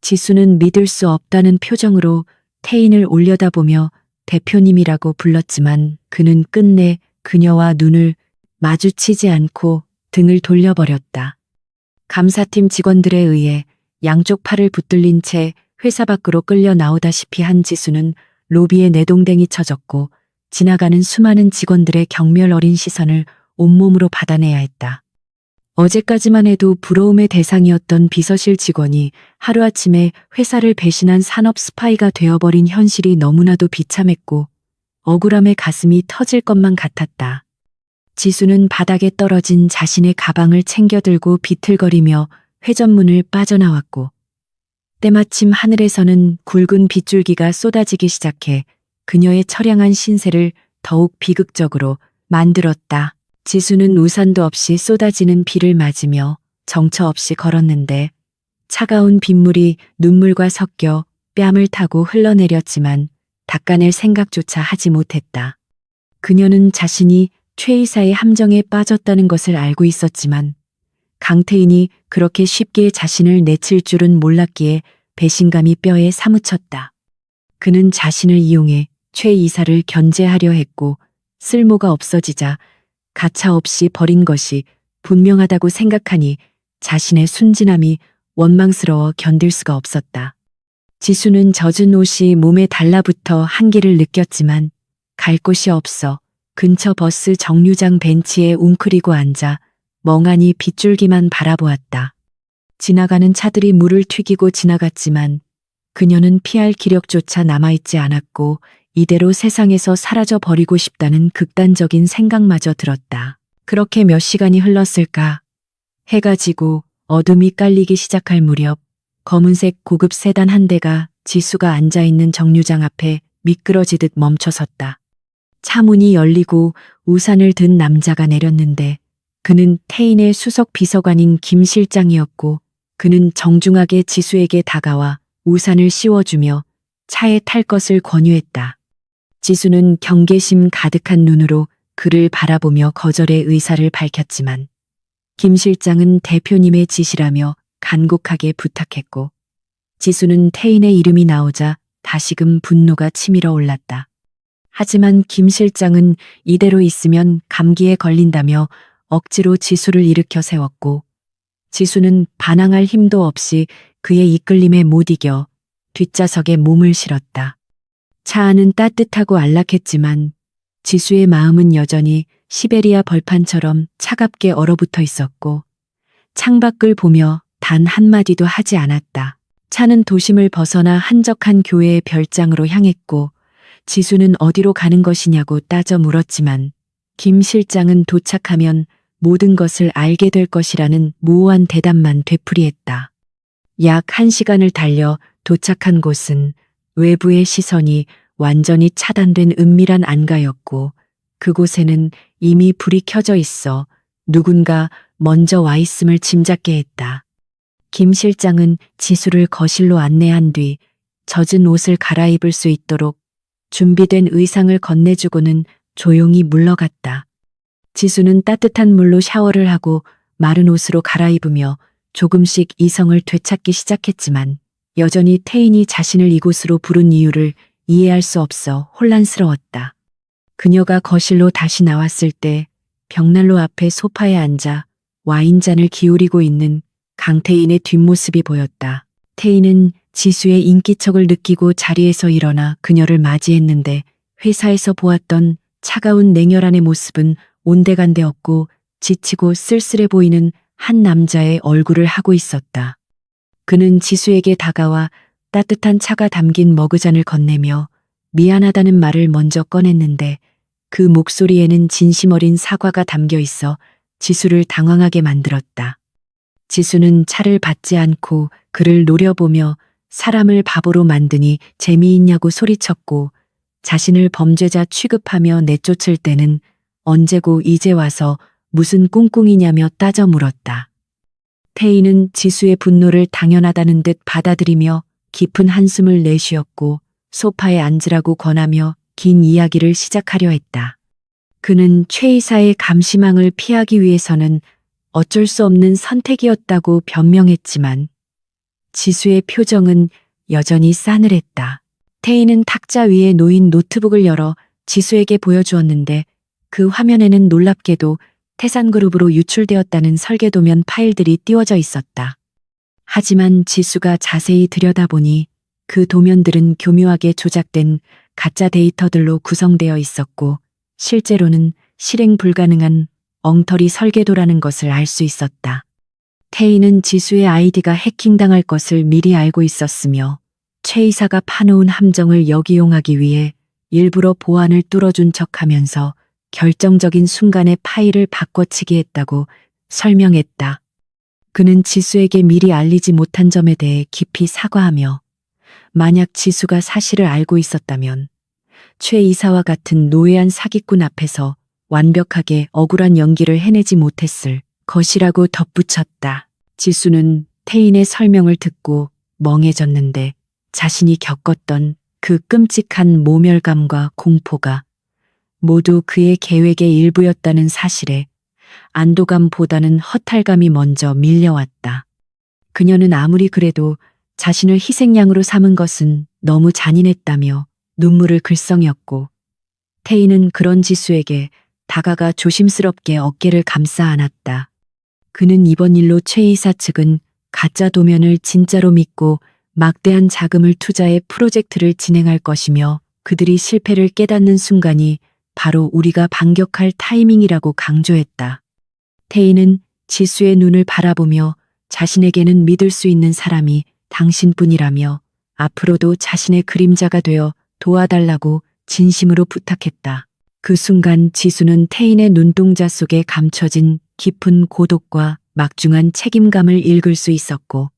지수는 믿을 수 없다는 표정으로 태인을 올려다보며 대표님이라고 불렀지만 그는 끝내 그녀와 눈을 마주치지 않고 등을 돌려버렸다. 감사팀 직원들에 의해 양쪽 팔을 붙들린 채 회사 밖으로 끌려 나오다시피 한 지수는 로비에 내동댕이 쳐졌고 지나가는 수많은 직원들의 경멸 어린 시선을 온몸으로 받아내야 했다. 어제까지만 해도 부러움의 대상이었던 비서실 직원이 하루아침에 회사를 배신한 산업 스파이가 되어버린 현실이 너무나도 비참했고 억울함에 가슴이 터질 것만 같았다. 지수는 바닥에 떨어진 자신의 가방을 챙겨들고 비틀거리며 회전문을 빠져나왔고 때마침 하늘에서는 굵은 빗줄기가 쏟아지기 시작해 그녀의 처량한 신세를 더욱 비극적으로 만들었다. 지수는 우산도 없이 쏟아지는 비를 맞으며 정처 없이 걸었는데 차가운 빗물이 눈물과 섞여 뺨을 타고 흘러내렸지만 닦아낼 생각조차 하지 못했다. 그녀는 자신이 최 이사의 함정에 빠졌다는 것을 알고 있었지만 강태인이 그렇게 쉽게 자신을 내칠 줄은 몰랐기에 배신감이 뼈에 사무쳤다. 그는 자신을 이용해 최 이사를 견제하려 했고 쓸모가 없어지자 가차없이 버린 것이 분명하다고 생각하니 자신의 순진함이 원망스러워 견딜 수가 없었다. 지수는 젖은 옷이 몸에 달라붙어 한기를 느꼈지만 갈 곳이 없어 근처 버스 정류장 벤치에 웅크리고 앉아 멍하니 빗줄기만 바라보았다. 지나가는 차들이 물을 튀기고 지나갔지만 그녀는 피할 기력조차 남아있지 않았고 이대로 세상에서 사라져 버리고 싶다는 극단적인 생각마저 들었다. 그렇게 몇 시간이 흘렀을까? 해가 지고 어둠이 깔리기 시작할 무렵 검은색 고급 세단 한 대가 지수가 앉아있는 정류장 앞에 미끄러지듯 멈춰섰다. 차 문이 열리고 우산을 든 남자가 내렸는데 그는 태인의 수석 비서관인 김 실장이었고 그는 정중하게 지수에게 다가와 우산을 씌워주며 차에 탈 것을 권유했다. 지수는 경계심 가득한 눈으로 그를 바라보며 거절의 의사를 밝혔지만 김 실장은 대표님의 지시라며 간곡하게 부탁했고 지수는 태인의 이름이 나오자 다시금 분노가 치밀어 올랐다. 하지만 김 실장은 이대로 있으면 감기에 걸린다며 억지로 지수를 일으켜 세웠고 지수는 반항할 힘도 없이 그의 이끌림에 못 이겨 뒷좌석에 몸을 실었다. 차 안은 따뜻하고 안락했지만 지수의 마음은 여전히 시베리아 벌판처럼 차갑게 얼어붙어 있었고 창밖을 보며 단 한마디도 하지 않았다. 차는 도심을 벗어나 한적한 교회의 별장으로 향했고 지수는 어디로 가는 것이냐고 따져 물었지만 김 실장은 도착하면 모든 것을 알게 될 것이라는 모호한 대답만 되풀이했다. 약 1시간을 달려 도착한 곳은 외부의 시선이 완전히 차단된 은밀한 안가였고 그곳에는 이미 불이 켜져 있어 누군가 먼저 와 있음을 짐작게 했다. 김 실장은 지수를 거실로 안내한 뒤 젖은 옷을 갈아입을 수 있도록 준비된 의상을 건네주고는 조용히 물러갔다. 지수는 따뜻한 물로 샤워를 하고 마른 옷으로 갈아입으며 조금씩 이성을 되찾기 시작했지만 여전히 태인이 자신을 이곳으로 부른 이유를 이해할 수 없어 혼란스러웠다. 그녀가 거실로 다시 나왔을 때 벽난로 앞에 소파에 앉아 와인잔을 기울이고 있는 강태인의 뒷모습이 보였다. 태인은 지수의 인기척을 느끼고 자리에서 일어나 그녀를 맞이했는데 회사에서 보았던 차가운 냉혈한의 모습은 온데간데없고 지치고 쓸쓸해 보이는 한 남자의 얼굴을 하고 있었다. 그는 지수에게 다가와 따뜻한 차가 담긴 머그잔을 건네며 미안하다는 말을 먼저 꺼냈는데 그 목소리에는 진심 어린 사과가 담겨 있어 지수를 당황하게 만들었다. 지수는 차를 받지 않고 그를 노려보며 사람을 바보로 만드니 재미있냐고 소리쳤고 자신을 범죄자 취급하며 내쫓을 때는 언제고 이제 와서 무슨 꿍꿍이냐며 따져 물었다. 태희는 지수의 분노를 당연하다는 듯 받아들이며 깊은 한숨을 내쉬었고 소파에 앉으라고 권하며 긴 이야기를 시작하려 했다. 그는 최 이사의 감시망을 피하기 위해서는 어쩔 수 없는 선택이었다고 변명했지만 지수의 표정은 여전히 싸늘했다. 태희는 탁자 위에 놓인 노트북을 열어 지수에게 보여주었는데 그 화면에는 놀랍게도 태산그룹으로 유출되었다는 설계도면 파일들이 띄워져 있었다. 하지만 지수가 자세히 들여다보니 그 도면들은 교묘하게 조작된 가짜 데이터들로 구성되어 있었고 실제로는 실행 불가능한 엉터리 설계도라는 것을 알 수 있었다. 태희는 지수의 아이디가 해킹당할 것을 미리 알고 있었으며 최 이사가 파놓은 함정을 역이용하기 위해 일부러 보안을 뚫어준 척하면서 결정적인 순간에 파일을 바꿔치기 했다고 설명했다. 그는 지수에게 미리 알리지 못한 점에 대해 깊이 사과하며 만약 지수가 사실을 알고 있었다면 최 이사와 같은 노예한 사기꾼 앞에서 완벽하게 억울한 연기를 해내지 못했을 것이라고 덧붙였다. 지수는 태인의 설명을 듣고 멍해졌는데 자신이 겪었던 그 끔찍한 모멸감과 공포가 모두 그의 계획의 일부였다는 사실에 안도감보다는 허탈감이 먼저 밀려왔다. 그녀는 아무리 그래도 자신을 희생양으로 삼은 것은 너무 잔인했다며 눈물을 글썽였고 태희는 그런 지수에게 다가가 조심스럽게 어깨를 감싸 안았다. 그는 이번 일로 최 이사 측은 가짜 도면을 진짜로 믿고 막대한 자금을 투자해 프로젝트를 진행할 것이며 그들이 실패를 깨닫는 순간이 바로 우리가 반격할 타이밍이라고 강조했다. 태희는 지수의 눈을 바라보며 자신에게는 믿을 수 있는 사람이 당신뿐이라며 앞으로도 자신의 그림자가 되어 도와달라고 진심으로 부탁했다. 그 순간 지수는 태인의 눈동자 속에 감춰진 깊은 고독과 막중한 책임감을 읽을 수 있었고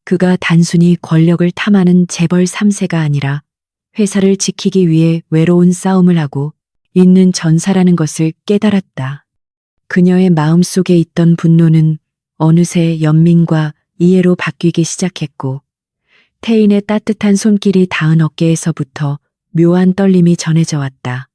그가 단순히 권력을 탐하는 재벌 3세가 아니라 회사를 지키기 위해 외로운 싸움을 하고 있는 전사라는 것을 깨달았다. 그녀의 마음속에 있던 분노는 어느새 연민과 이해로 바뀌기 시작했고 태인의 따뜻한 손길이 닿은 어깨에서부터 묘한 떨림이 전해져 왔다.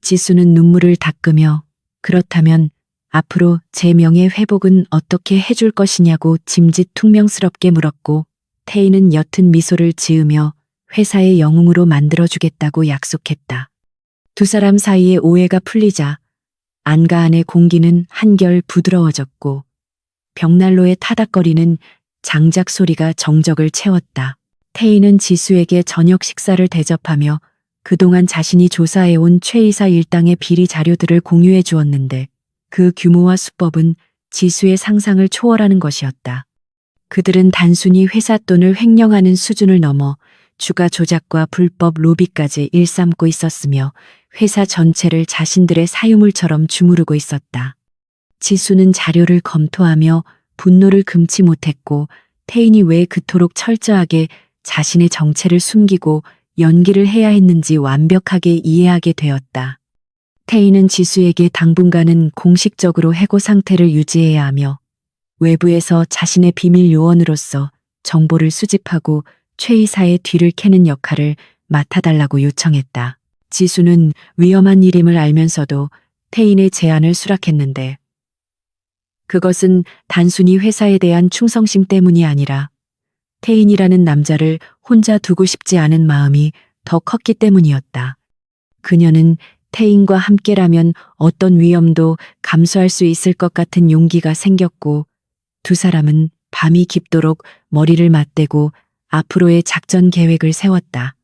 지수는 눈물을 닦으며 그렇다면 앞으로 제 명예 회복은 어떻게 해줄 것이냐고 짐짓퉁명스럽게 물었고 태인은 옅은 미소를 지으며 회사의 영웅으로 만들어주겠다고 약속했다. 두 사람 사이의 오해가 풀리자 안가 안의 공기는 한결 부드러워졌고 벽난로에 타닥거리는 장작 소리가 정적을 채웠다. 태인은 지수에게 저녁 식사를 대접하며 그동안 자신이 조사해온 최 이사 일당의 비리 자료들을 공유해 주었는데 그 규모와 수법은 지수의 상상을 초월하는 것이었다. 그들은 단순히 회사 돈을 횡령하는 수준을 넘어 주가 조작과 불법 로비까지 일삼고 있었으며 회사 전체를 자신들의 사유물처럼 주무르고 있었다. 지수는 자료를 검토하며 분노를 금치 못했고 태인이 왜 그토록 철저하게 자신의 정체를 숨기고 연기를 해야 했는지 완벽하게 이해하게 되었다. 태인은 지수에게 당분간은 공식적으로 해고 상태를 유지해야 하며 외부에서 자신의 비밀 요원으로서 정보를 수집하고 최 이사의 뒤를 캐는 역할을 맡아달라고 요청했다. 지수는 위험한 일임을 알면서도 태인의 제안을 수락했는데 그것은 단순히 회사에 대한 충성심 때문이 아니라 태인이라는 남자를 혼자 두고 싶지 않은 마음이 더 컸기 때문이었다. 그녀는 태인과 함께라면 어떤 위험도 감수할 수 있을 것 같은 용기가 생겼고 두 사람은 밤이 깊도록 머리를 맞대고 앞으로의 작전 계획을 세웠다.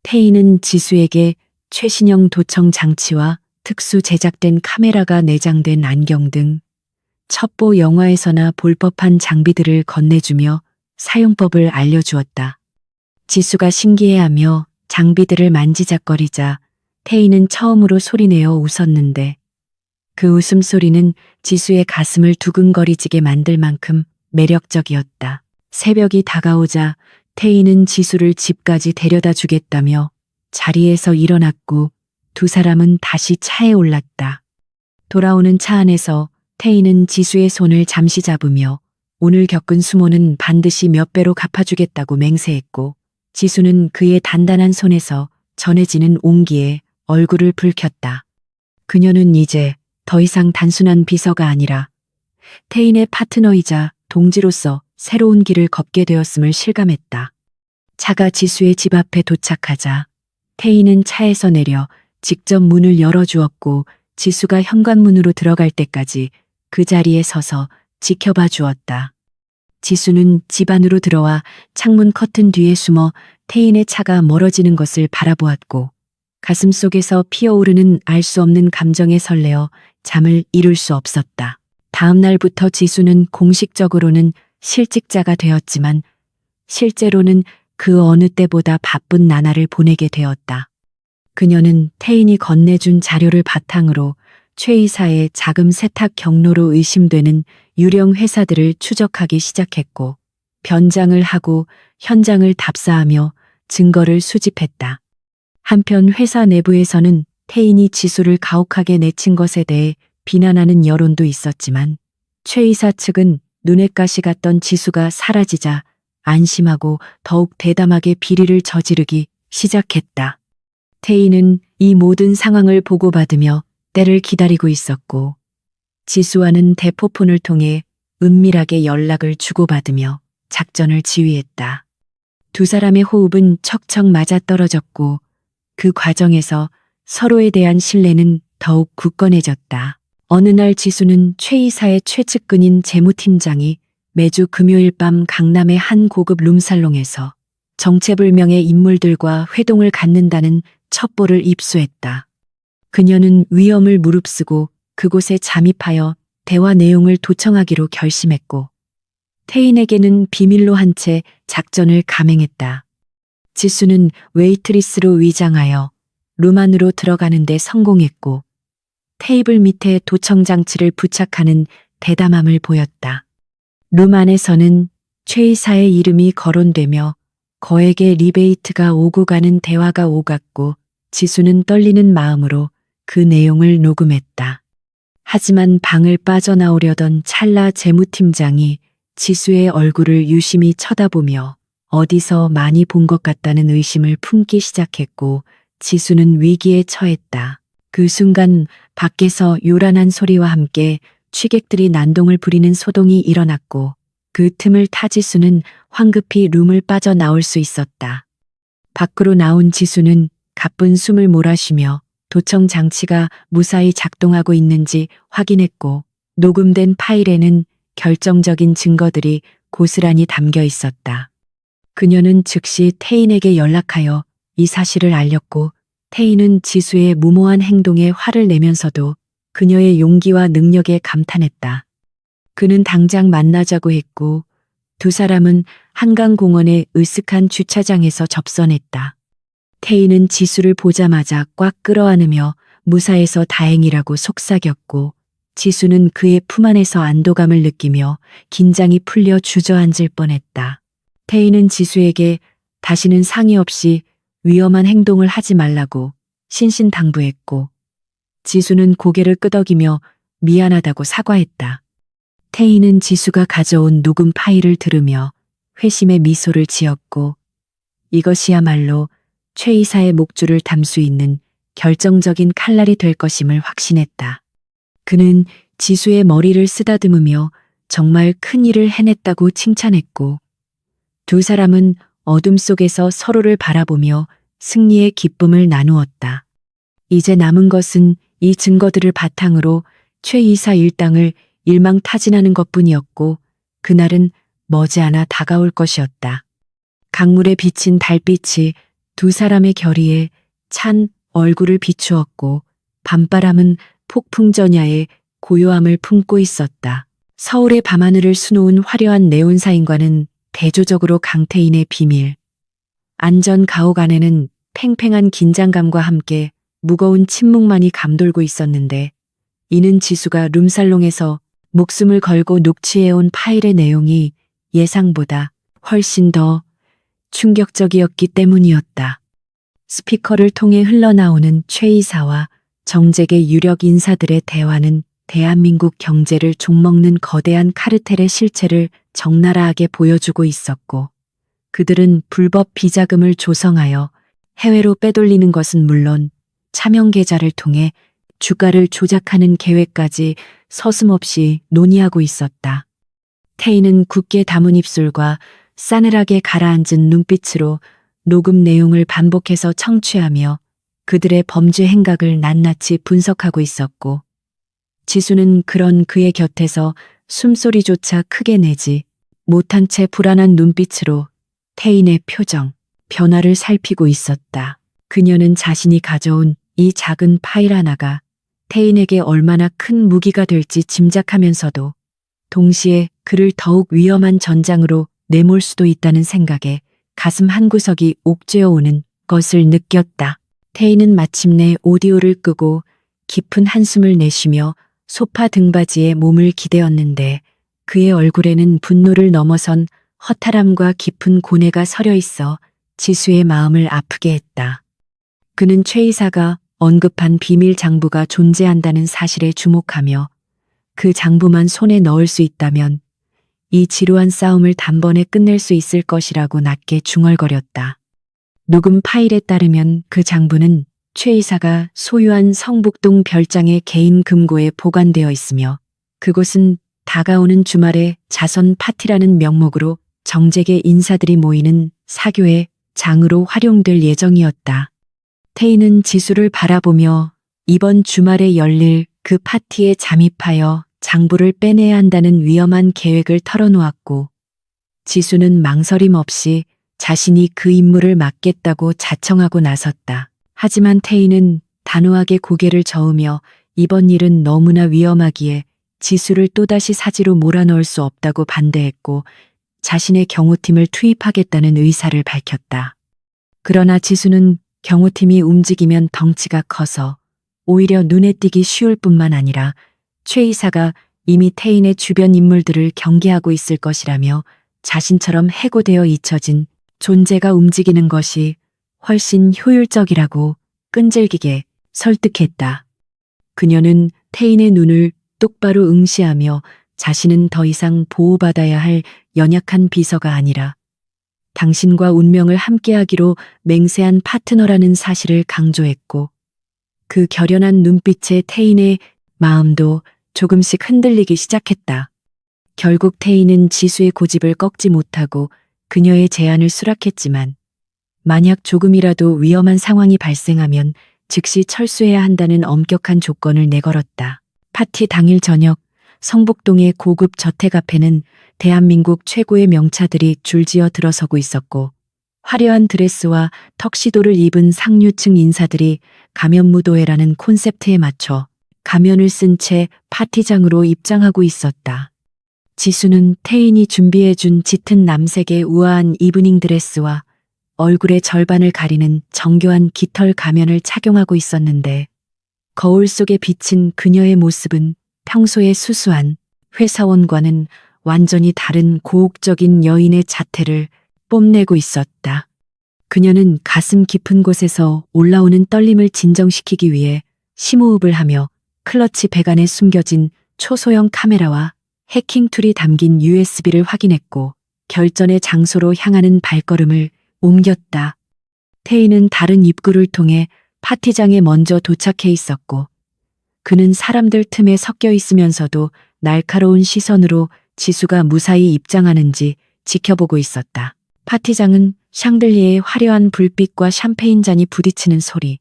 태인은 지수에게 최신형 도청 장치와 특수 제작된 카메라가 내장된 안경 등 첩보 영화에서나 볼 법한 장비들을 건네주며 사용법을 알려주었다. 지수가 신기해하며 장비들을 만지작거리자 태인은 처음으로 소리내어 웃었는데 그 웃음소리는 지수의 가슴을 두근거리지게 만들 만큼 매력적이었다. 새벽이 다가오자 태인은 지수를 집까지 데려다 주겠다며 자리에서 일어났고 두 사람은 다시 차에 올랐다. 돌아오는 차 안에서 태인은 지수의 손을 잠시 잡으며 오늘 겪은 수모는 반드시 몇 배로 갚아주겠다고 맹세했고 지수는 그의 단단한 손에서 전해지는 온기에 얼굴을 붉혔다. 그녀는 이제 더 이상 단순한 비서가 아니라 태인의 파트너이자 동지로서 새로운 길을 걷게 되었음을 실감했다. 차가 지수의 집 앞에 도착하자 태인은 차에서 내려 직접 문을 열어주었고 지수가 현관문으로 들어갈 때까지 그 자리에 서서 지켜봐 주었다. 지수는 집 안으로 들어와 창문 커튼 뒤에 숨어 태인의 차가 멀어지는 것을 바라보았고 가슴 속에서 피어오르는 알 수 없는 감정에 설레어 잠을 이룰 수 없었다. 다음 날부터 지수는 공식적으로는 실직자가 되었지만 실제로는 그 어느 때보다 바쁜 나날을 보내게 되었다. 그녀는 태인이 건네준 자료를 바탕으로 최 이사의 자금 세탁 경로로 의심되는 유령 회사들을 추적하기 시작했고 변장을 하고 현장을 답사하며 증거를 수집했다. 한편 회사 내부에서는 태인이 지수를 가혹하게 내친 것에 대해 비난하는 여론도 있었지만 최 이사 측은 눈에 가시 갔던 지수가 사라지자 안심하고 더욱 대담하게 비리를 저지르기 시작했다. 태인은 이 모든 상황을 보고받으며 때를 기다리고 있었고 지수와는 대포폰을 통해 은밀하게 연락을 주고받으며 작전을 지휘했다. 두 사람의 호흡은 척척 맞아떨어졌고 그 과정에서 서로에 대한 신뢰는 더욱 굳건해졌다. 어느 날 지수는 최 이사의 최측근인 재무팀장이 매주 금요일 밤 강남의 한 고급 룸살롱에서 정체불명의 인물들과 회동을 갖는다는 첩보를 입수했다. 그녀는 위험을 무릅쓰고 그곳에 잠입하여 대화 내용을 도청하기로 결심했고 태인에게는 비밀로 한 채 작전을 감행했다. 지수는 웨이트리스로 위장하여 룸 안으로 들어가는 데 성공했고 테이블 밑에 도청 장치를 부착하는 대담함을 보였다. 룸 안에서는 최 이사의 이름이 거론되며 거액의 리베이트가 오고 가는 대화가 오갔고 지수는 떨리는 마음으로 그 내용을 녹음했다. 하지만 방을 빠져나오려던 찰나 재무팀장이 지수의 얼굴을 유심히 쳐다보며 어디서 많이 본 것 같다는 의심을 품기 시작했고 지수는 위기에 처했다. 그 순간 밖에서 요란한 소리와 함께 취객들이 난동을 부리는 소동이 일어났고 그 틈을 타 지수는 황급히 룸을 빠져나올 수 있었다. 밖으로 나온 지수는 가쁜 숨을 몰아쉬며 도청 장치가 무사히 작동하고 있는지 확인했고 녹음된 파일에는 결정적인 증거들이 고스란히 담겨 있었다. 그녀는 즉시 태인에게 연락하여 이 사실을 알렸고 태인은 지수의 무모한 행동에 화를 내면서도 그녀의 용기와 능력에 감탄했다. 그는 당장 만나자고 했고 두 사람은 한강공원의 으슥한 주차장에서 접선했다. 태인은 지수를 보자마자 꽉 끌어안으며 무사해서 다행이라고 속삭였고 지수는 그의 품 안에서 안도감을 느끼며 긴장이 풀려 주저앉을 뻔했다. 태인은 지수에게 다시는 상의 없이 위험한 행동을 하지 말라고 신신당부했고 지수는 고개를 끄덕이며 미안하다고 사과했다. 태인은 지수가 가져온 녹음 파일을 들으며 회심의 미소를 지었고 이것이야말로 최 이사의 목줄을 담 수 있는 결정적인 칼날이 될 것임을 확신했다. 그는 지수의 머리를 쓰다듬으며 정말 큰 일을 해냈다고 칭찬했고 두 사람은 어둠 속에서 서로를 바라보며 승리의 기쁨을 나누었다. 이제 남은 것은 이 증거들을 바탕으로 최 이사 일당을 일망타진하는 것뿐이었고 그날은 머지않아 다가올 것이었다. 강물에 비친 달빛이 두 사람의 결의에 찬 얼굴을 비추었고 밤바람은 폭풍전야의 고요함을 품고 있었다. 서울의 밤하늘을 수놓은 화려한 네온사인과는 대조적으로 강태인의 비밀. 안전 가옥 안에는 팽팽한 긴장감과 함께 무거운 침묵만이 감돌고 있었는데 이는 지수가 룸살롱에서 목숨을 걸고 녹취해온 파일의 내용이 예상보다 훨씬 더 충격적이었기 때문이었다. 스피커를 통해 흘러나오는 최 이사와 정재계 유력 인사들의 대화는 대한민국 경제를 좀먹는 거대한 카르텔의 실체를 적나라하게 보여주고 있었고 그들은 불법 비자금을 조성하여 해외로 빼돌리는 것은 물론 차명 계좌를 통해 주가를 조작하는 계획까지 서슴없이 논의하고 있었다. 태희는 굳게 담은 입술과 싸늘하게 가라앉은 눈빛으로 녹음 내용을 반복해서 청취하며 그들의 범죄 행각을 낱낱이 분석하고 있었고 지수는 그런 그의 곁에서 숨소리조차 크게 내지 못한 채 불안한 눈빛으로 태인의 표정, 변화를 살피고 있었다. 그녀는 자신이 가져온 이 작은 파일 하나가 태인에게 얼마나 큰 무기가 될지 짐작하면서도 동시에 그를 더욱 위험한 전장으로 내몰 수도 있다는 생각에 가슴 한구석이 옥죄어 오는 것을 느꼈다. 태인은 마침내 오디오를 끄고 깊은 한숨을 내쉬며 소파 등받이에 몸을 기대었는데 그의 얼굴에는 분노를 넘어선 허탈함과 깊은 고뇌가 서려 있어 지수의 마음을 아프게 했다. 그는 최 이사가 언급한 비밀 장부가 존재한다는 사실에 주목하며 그 장부만 손에 넣을 수 있다면 이 지루한 싸움을 단번에 끝낼 수 있을 것이라고 낮게 중얼거렸다. 녹음 파일에 따르면 그 장부는 최 이사가 소유한 성북동 별장의 개인 금고에 보관되어 있으며 그곳은 다가오는 주말에 자선 파티라는 명목으로 정재계 인사들이 모이는 사교의 장으로 활용될 예정이었다. 태희는 지수를 바라보며 이번 주말에 열릴 그 파티에 잠입하여 장부를 빼내야 한다는 위험한 계획을 털어놓았고 지수는 망설임 없이 자신이 그 임무를 맡겠다고 자청하고 나섰다. 하지만 태희는 단호하게 고개를 저으며 이번 일은 너무나 위험하기에 지수를 또다시 사지로 몰아넣을 수 없다고 반대했고 자신의 경호팀을 투입하겠다는 의사를 밝혔다. 그러나 지수는 경호팀이 움직이면 덩치가 커서 오히려 눈에 띄기 쉬울 뿐만 아니라 최 이사가 이미 태인의 주변 인물들을 경계하고 있을 것이라며 자신처럼 해고되어 잊혀진 존재가 움직이는 것이 훨씬 효율적이라고 끈질기게 설득했다. 그녀는 태인의 눈을 똑바로 응시하며 자신은 더 이상 보호받아야 할 연약한 비서가 아니라 당신과 운명을 함께하기로 맹세한 파트너라는 사실을 강조했고 그 결연한 눈빛에 태인의 마음도 조금씩 흔들리기 시작했다. 결국 태인은 지수의 고집을 꺾지 못하고 그녀의 제안을 수락했지만 만약 조금이라도 위험한 상황이 발생하면 즉시 철수해야 한다는 엄격한 조건을 내걸었다. 파티 당일 저녁 성북동의 고급 저택 앞에는 대한민국 최고의 명차들이 줄지어 들어서고 있었고 화려한 드레스와 턱시도를 입은 상류층 인사들이 가면무도회라는 콘셉트에 맞춰 가면을 쓴 채 파티장으로 입장하고 있었다. 지수는 태인이 준비해준 짙은 남색의 우아한 이브닝 드레스와 얼굴의 절반을 가리는 정교한 깃털 가면을 착용하고 있었는데 거울 속에 비친 그녀의 모습은 평소의 수수한 회사원과는 완전히 다른 고혹적인 여인의 자태를 뽐내고 있었다. 그녀는 가슴 깊은 곳에서 올라오는 떨림을 진정시키기 위해 심호흡을 하며 클러치 배관에 숨겨진 초소형 카메라와 해킹 툴이 담긴 USB를 확인했고 결전의 장소로 향하는 발걸음을 옮겼다. 태희는 다른 입구를 통해 파티장에 먼저 도착해 있었고 그는 사람들 틈에 섞여 있으면서도 날카로운 시선으로 지수가 무사히 입장하는지 지켜보고 있었다. 파티장은 샹들리에의 화려한 불빛과 샴페인 잔이 부딪히는 소리,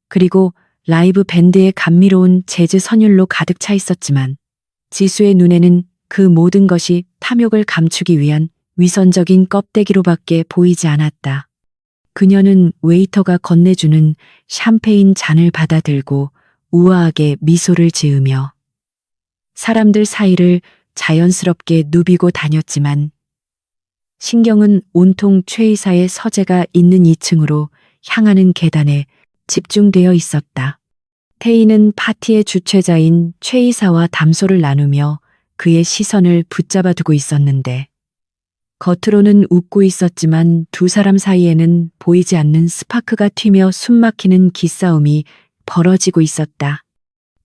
그리고 라이브 밴드의 감미로운 재즈 선율로 가득 차 있었지만 지수의 눈에는 그 모든 것이 탐욕을 감추기 위한 위선적인 껍데기로밖에 보이지 않았다. 그녀는 웨이터가 건네주는 샴페인 잔을 받아들고 우아하게 미소를 지으며 사람들 사이를 자연스럽게 누비고 다녔지만 신경은 온통 최 이사의 서재가 있는 2층으로 향하는 계단에 집중되어 있었다. 태희는 파티의 주최자인 최 이사와 담소를 나누며 그의 시선을 붙잡아 두고 있었는데 겉으로는 웃고 있었지만 두 사람 사이에는 보이지 않는 스파크가 튀며 숨막히는 기싸움이 벌어지고 있었다.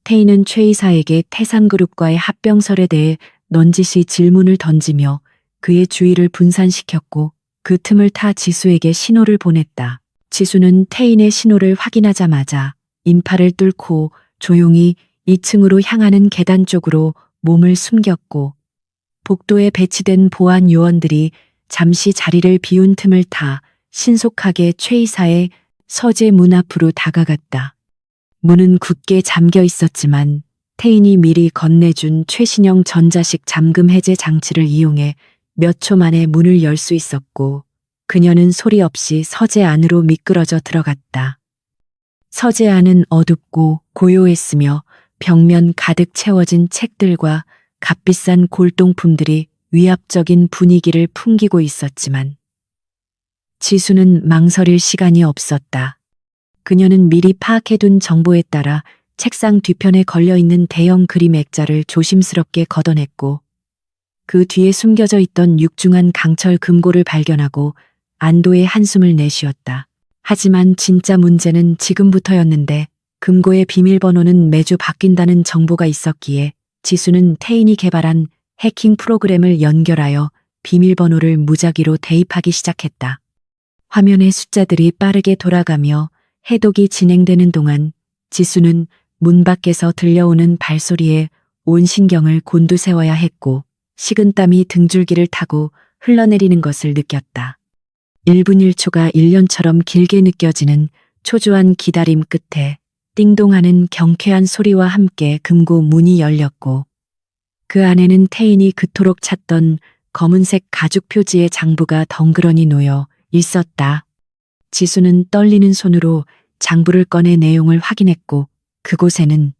태희는 최 이사에게 태산그룹과의 합병설에 대해 넌지시 질문을 던지며 그의 주의를 분산시켰고 그 틈을 타 지수에게 신호를 보냈다. 지수는 태인의 신호를 확인하자마자 인파를 뚫고 조용히 2층으로 향하는 계단 쪽으로 몸을 숨겼고 복도에 배치된 보안 요원들이 잠시 자리를 비운 틈을 타 신속하게 최 이사의 서재 문 앞으로 다가갔다. 문은 굳게 잠겨 있었지만 태인이 미리 건네준 최신형 전자식 잠금 해제 장치를 이용해 몇 초 만에 문을 열 수 있었고 그녀는 소리 없이 서재 안으로 미끄러져 들어갔다. 서재 안은 어둡고 고요했으며 벽면 가득 채워진 책들과 값비싼 골동품들이 위압적인 분위기를 풍기고 있었지만 지수는 망설일 시간이 없었다. 그녀는 미리 파악해둔 정보에 따라 책상 뒤편에 걸려있는 대형 그림 액자를 조심스럽게 걷어냈고 그 뒤에 숨겨져 있던 육중한 강철 금고를 발견하고 안도의 한숨을 내쉬었다. 하지만 진짜 문제는 지금부터였는데 금고의 비밀번호는 매주 바뀐다는 정보가 있었기에 지수는 태인이 개발한 해킹 프로그램을 연결하여 비밀번호를 무작위로 대입하기 시작했다. 화면의 숫자들이 빠르게 돌아가며 해독이 진행되는 동안 지수는 문 밖에서 들려오는 발소리에 온 신경을 곤두세워야 했고 식은땀이 등줄기를 타고 흘러내리는 것을 느꼈다. 1분 1초가 1년처럼 길게 느껴지는 초조한 기다림 끝에 띵동하는 경쾌한 소리와 함께 금고 문이 열렸고 그 안에는 태인이 그토록 찾던 검은색 가죽 표지의 장부가 덩그러니 놓여 있었다. 지수는 떨리는 손으로 장부를 꺼내 내용을 확인했고 그곳에는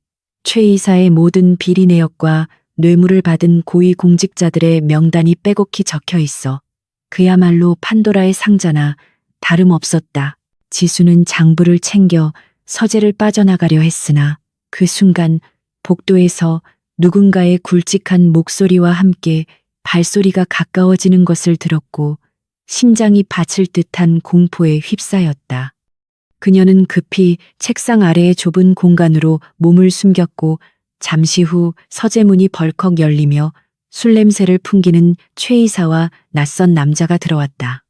최 이사의 모든 비리 내역과 뇌물을 받은 고위 공직자들의 명단이 빼곡히 적혀 있어 그야말로 판도라의 상자나 다름없었다. 지수는 장부를 챙겨 서재를 빠져나가려 했으나 그 순간 복도에서 누군가의 굵직한 목소리와 함께 발소리가 가까워지는 것을 들었고 심장이 바칠 듯한 공포에 휩싸였다. 그녀는 급히 책상 아래의 좁은 공간으로 몸을 숨겼고 잠시 후 서재문이 벌컥 열리며 술 냄새를 풍기는 최 이사와 낯선 남자가 들어왔다.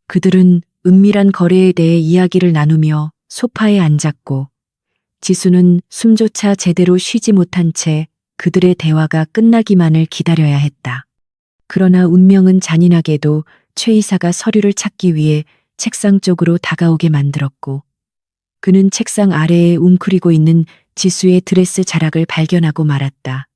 그들은 은밀한 거래에 대해 이야기를 나누며 소파에 앉았고 지수는 숨조차 제대로 쉬지 못한 채 그들의 대화가 끝나기만을 기다려야 했다. 그러나 운명은 잔인하게도 최 이사가 서류를 찾기 위해 책상 쪽으로 다가오게 만들었고 그는 책상 아래에 웅크리고 있는 지수의 드레스 자락을 발견하고 말았다.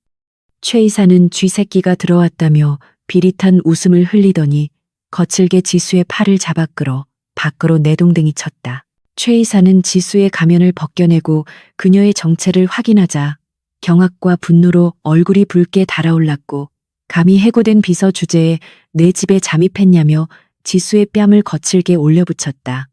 최 이사는 쥐새끼가 들어왔다며 비릿한 웃음을 흘리더니 거칠게 지수의 팔을 잡아 끌어 밖으로 내동댕이 쳤다. 최 이사는 지수의 가면을 벗겨내고 그녀의 정체를 확인하자 경악과 분노로 얼굴이 붉게 달아올랐고 감히 해고된 비서 주제에 내 집에 잠입했냐며 지수의 뺨을 거칠게 올려붙였다.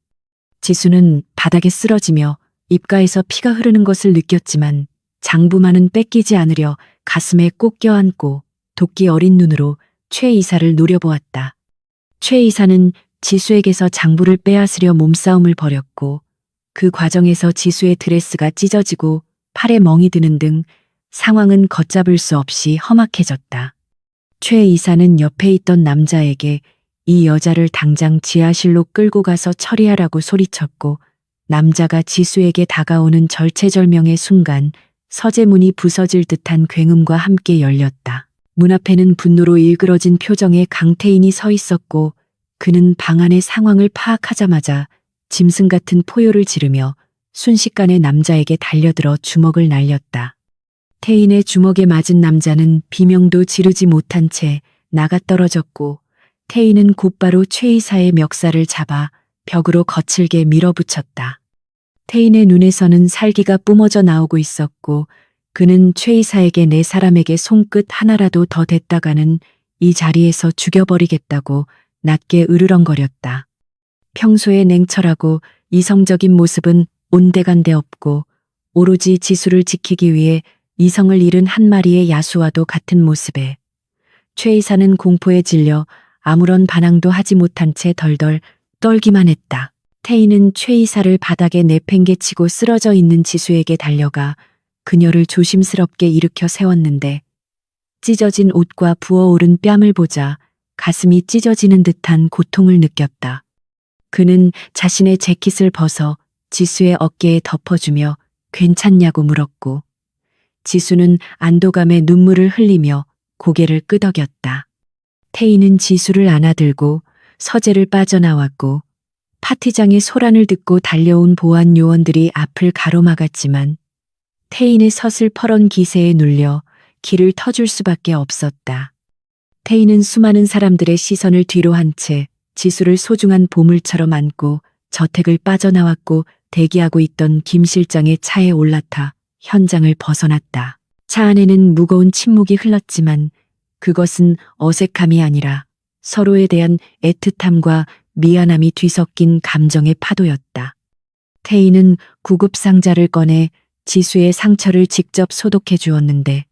지수는 바닥에 쓰러지며 입가에서 피가 흐르는 것을 느꼈지만 장부만은 뺏기지 않으려 가슴에 꼭 껴안고 도끼 어린 눈으로 최 이사를 노려보았다. 최 이사는 지수에게서 장부를 빼앗으려 몸싸움을 벌였고 그 과정에서 지수의 드레스가 찢어지고 팔에 멍이 드는 등 상황은 걷잡을 수 없이 험악해졌다. 최 이사는 옆에 있던 남자에게 이 여자를 당장 지하실로 끌고 가서 처리하라고 소리쳤고 남자가 지수에게 다가오는 절체절명의 순간 서재문이 부서질 듯한 굉음과 함께 열렸다. 문 앞에는 분노로 일그러진 표정의 강태인이 서 있었고 그는 방 안의 상황을 파악하자마자 짐승 같은 포효를 지르며 순식간에 남자에게 달려들어 주먹을 날렸다. 태인의 주먹에 맞은 남자는 비명도 지르지 못한 채 나가떨어졌고 태인은 곧바로 최 이사의 멱살을 잡아 벽으로 거칠게 밀어붙였다. 태인의 눈에서는 살기가 뿜어져 나오고 있었고 그는 최 이사에게 내 사람에게 손끝 하나라도 더 댔다가는 이 자리에서 죽여버리겠다고 낮게 으르렁거렸다. 평소에 냉철하고 이성적인 모습은 온데간데 없고 오로지 지수를 지키기 위해 이성을 잃은 한 마리의 야수와도 같은 모습에 최 이사는 공포에 질려 아무런 반항도 하지 못한 채 덜덜 떨기만 했다. 태인은 최 이사를 바닥에 내팽개치고 쓰러져 있는 지수에게 달려가 그녀를 조심스럽게 일으켜 세웠는데 찢어진 옷과 부어오른 뺨을 보자 가슴이 찢어지는 듯한 고통을 느꼈다. 그는 자신의 재킷을 벗어 지수의 어깨에 덮어주며 괜찮냐고 물었고 지수는 안도감에 눈물을 흘리며 고개를 끄덕였다. 태인은 지수를 안아들고 서재를 빠져나왔고 파티장의 소란을 듣고 달려온 보안 요원들이 앞을 가로막았지만 태인의 서슬퍼런 기세에 눌려 길을 터줄 수밖에 없었다. 태인은 수많은 사람들의 시선을 뒤로 한 채 지수를 소중한 보물처럼 안고 저택을 빠져나왔고 대기하고 있던 김 실장의 차에 올라타 현장을 벗어났다. 차 안에는 무거운 침묵이 흘렀지만 그것은 어색함이 아니라 서로에 대한 애틋함과 미안함이 뒤섞인 감정의 파도였다. 태인은 구급상자를 꺼내 지수의 상처를 직접 소독해 주었는데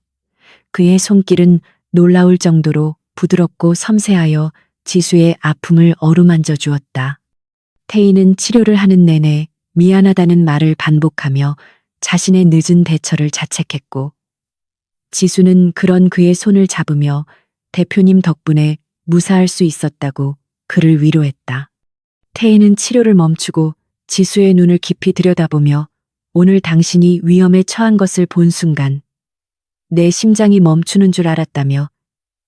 그의 손길은 놀라울 정도로 부드럽고 섬세하여 지수의 아픔을 어루만져 주었다. 태인은 치료를 하는 내내 미안하다는 말을 반복하며 자신의 늦은 대처를 자책했고 지수는 그런 그의 손을 잡으며 대표님 덕분에 무사할 수 있었다고 그를 위로했다. 태인은 치료를 멈추고 지수의 눈을 깊이 들여다보며 오늘 당신이 위험에 처한 것을 본 순간 내 심장이 멈추는 줄 알았다며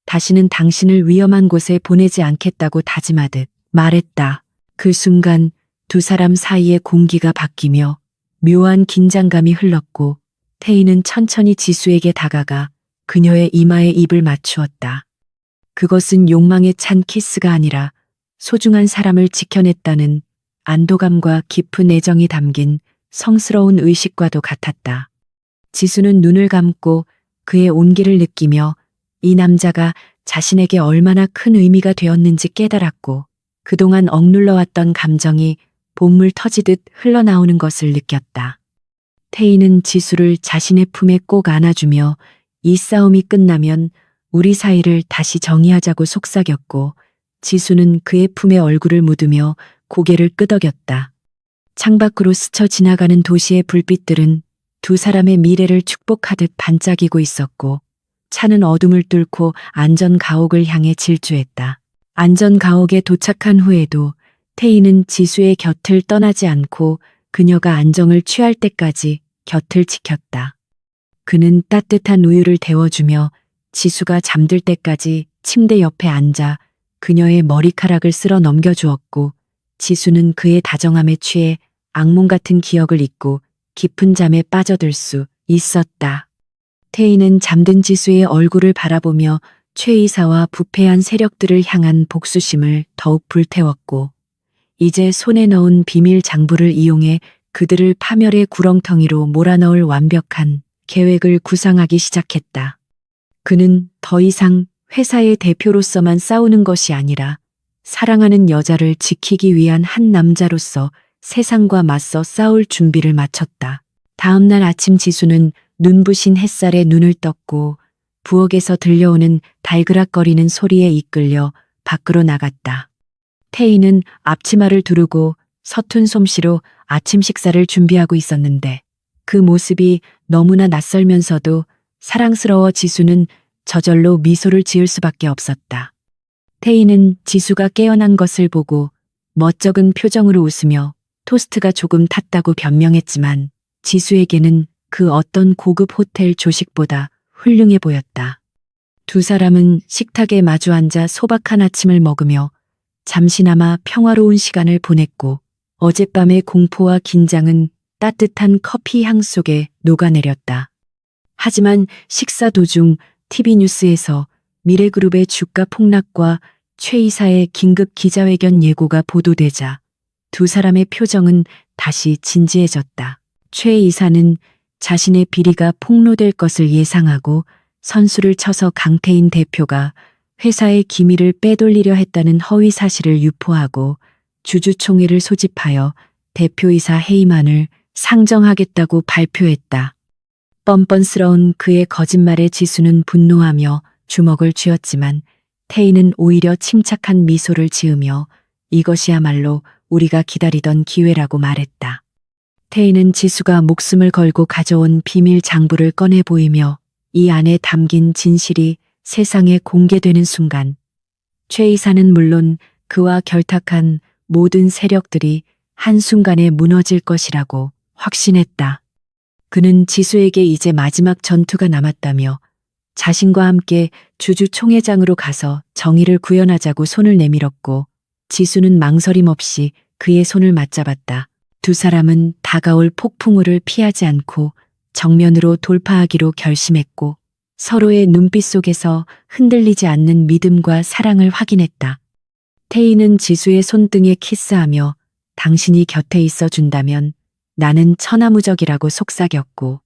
다시는 당신을 위험한 곳에 보내지 않겠다고 다짐하듯 말했다. 그 순간 두 사람 사이의 공기가 바뀌며 묘한 긴장감이 흘렀고 태희는 천천히 지수에게 다가가 그녀의 이마에 입을 맞추었다. 그것은 욕망에 찬 키스가 아니라 소중한 사람을 지켜냈다는 안도감과 깊은 애정이 담긴 성스러운 의식과도 같았다. 지수는 눈을 감고 그의 온기를 느끼며 이 남자가 자신에게 얼마나 큰 의미가 되었는지 깨달았고 그동안 억눌러왔던 감정이 본물 터지듯 흘러나오는 것을 느꼈다. 태희는 지수를 자신의 품에 꼭 안아주며 이 싸움이 끝나면 우리 사이를 다시 정의하자고 속삭였고 지수는 그의 품에 얼굴을 묻으며 고개를 끄덕였다. 창밖으로 스쳐 지나가는 도시의 불빛들은 두 사람의 미래를 축복하듯 반짝이고 있었고 차는 어둠을 뚫고 안전 가옥을 향해 질주했다. 안전 가옥에 도착한 후에도 태희는 지수의 곁을 떠나지 않고 그녀가 안정을 취할 때까지 곁을 지켰다. 그는 따뜻한 우유를 데워주며 지수가 잠들 때까지 침대 옆에 앉아 그녀의 머리카락을 쓸어 넘겨주었고 지수는 그의 다정함에 취해 악몽 같은 기억을 잊고 깊은 잠에 빠져들 수 있었다. 태희는 잠든 지수의 얼굴을 바라보며 최이사와 부패한 세력들을 향한 복수심을 더욱 불태웠고 이제 손에 넣은 비밀 장부를 이용해 그들을 파멸의 구렁텅이로 몰아넣을 완벽한 계획을 구상하기 시작했다. 그는 더 이상 회사의 대표로서만 싸우는 것이 아니라 사랑하는 여자를 지키기 위한 한 남자로서 세상과 맞서 싸울 준비를 마쳤다. 다음 날 아침 지수는 눈부신 햇살에 눈을 떴고 부엌에서 들려오는 달그락거리는 소리에 이끌려 밖으로 나갔다. 태희는 앞치마를 두르고 서툰 솜씨로 아침 식사를 준비하고 있었는데 그 모습이 너무나 낯설면서도 사랑스러워 지수는 저절로 미소를 지을 수밖에 없었다. 태희는 지수가 깨어난 것을 보고 멋쩍은 표정으로 웃으며 토스트가 조금 탔다고 변명했지만 지수에게는 그 어떤 고급 호텔 조식보다 훌륭해 보였다. 두 사람은 식탁에 마주 앉아 소박한 아침을 먹으며 잠시나마 평화로운 시간을 보냈고 어젯밤의 공포와 긴장은 따뜻한 커피 향 속에 녹아내렸다. 하지만 식사 도중 TV 뉴스에서 미래그룹의 주가 폭락과 최 이사의 긴급 기자회견 예고가 보도되자 두 사람의 표정은 다시 진지해졌다. 최 이사는 자신의 비리가 폭로될 것을 예상하고 선수를 쳐서 강태인 대표가 회사의 기밀을 빼돌리려 했다는 허위 사실을 유포하고 주주총회를 소집하여 대표이사 해임안을 상정하겠다고 발표했다. 뻔뻔스러운 그의 거짓말에 지수는 분노하며 주먹을 쥐었지만 태희는 오히려 침착한 미소를 지으며 이것이야말로 우리가 기다리던 기회라고 말했다. 태희는 지수가 목숨을 걸고 가져온 비밀 장부를 꺼내 보이며 이 안에 담긴 진실이 세상에 공개되는 순간 최 이사는 물론 그와 결탁한 모든 세력들이 한순간에 무너질 것이라고 확신했다. 그는 지수에게 이제 마지막 전투가 남았다며 자신과 함께 주주총회장으로 가서 정의를 구현하자고 손을 내밀었고 지수는 망설임 없이 그의 손을 맞잡았다. 두 사람은 다가올 폭풍우를 피하지 않고 정면으로 돌파하기로 결심했고 서로의 눈빛 속에서 흔들리지 않는 믿음과 사랑을 확인했다. 태희는 지수의 손등에 키스하며 당신이 곁에 있어 준다면 나는 천하무적이라고 속삭였고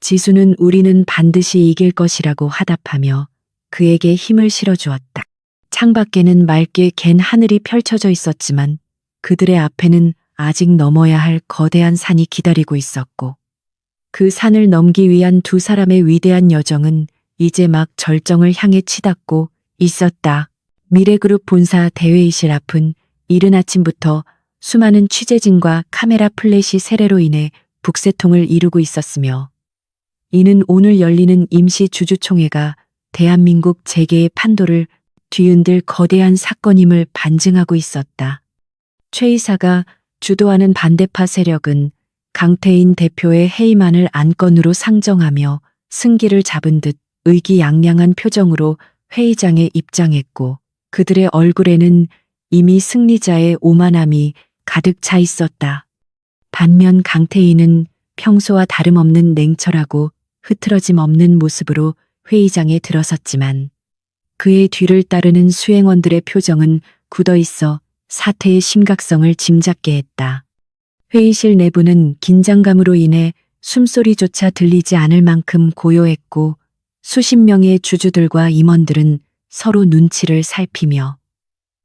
지수는 우리는 반드시 이길 것이라고 화답하며 그에게 힘을 실어주었다. 창밖에는 맑게 갠 하늘이 펼쳐져 있었지만 그들의 앞에는 아직 넘어야 할 거대한 산이 기다리고 있었고 그 산을 넘기 위한 두 사람의 위대한 여정은 이제 막 절정을 향해 치닫고 있었다. 미래그룹 본사 대회의실 앞은 이른 아침부터 수많은 취재진과 카메라 플래시 세례로 인해 북새통을 이루고 있었으며 이는 오늘 열리는 임시 주주총회가 대한민국 재계의 판도를 뒤흔들 거대한 사건임을 반증하고 있었다. 최 이사가 주도하는 반대파 세력은 강태인 대표의 해임안을 안건으로 상정하며 승기를 잡은 듯 의기양양한 표정으로 회의장에 입장했고 그들의 얼굴에는 이미 승리자의 오만함이 가득 차 있었다. 반면 강태희는 평소와 다름없는 냉철하고 흐트러짐 없는 모습으로 회의장에 들어섰지만 그의 뒤를 따르는 수행원들의 표정은 굳어 있어 사태의 심각성을 짐작게 했다. 회의실 내부는 긴장감으로 인해 숨소리조차 들리지 않을 만큼 고요했고 수십 명의 주주들과 임원들은 서로 눈치를 살피며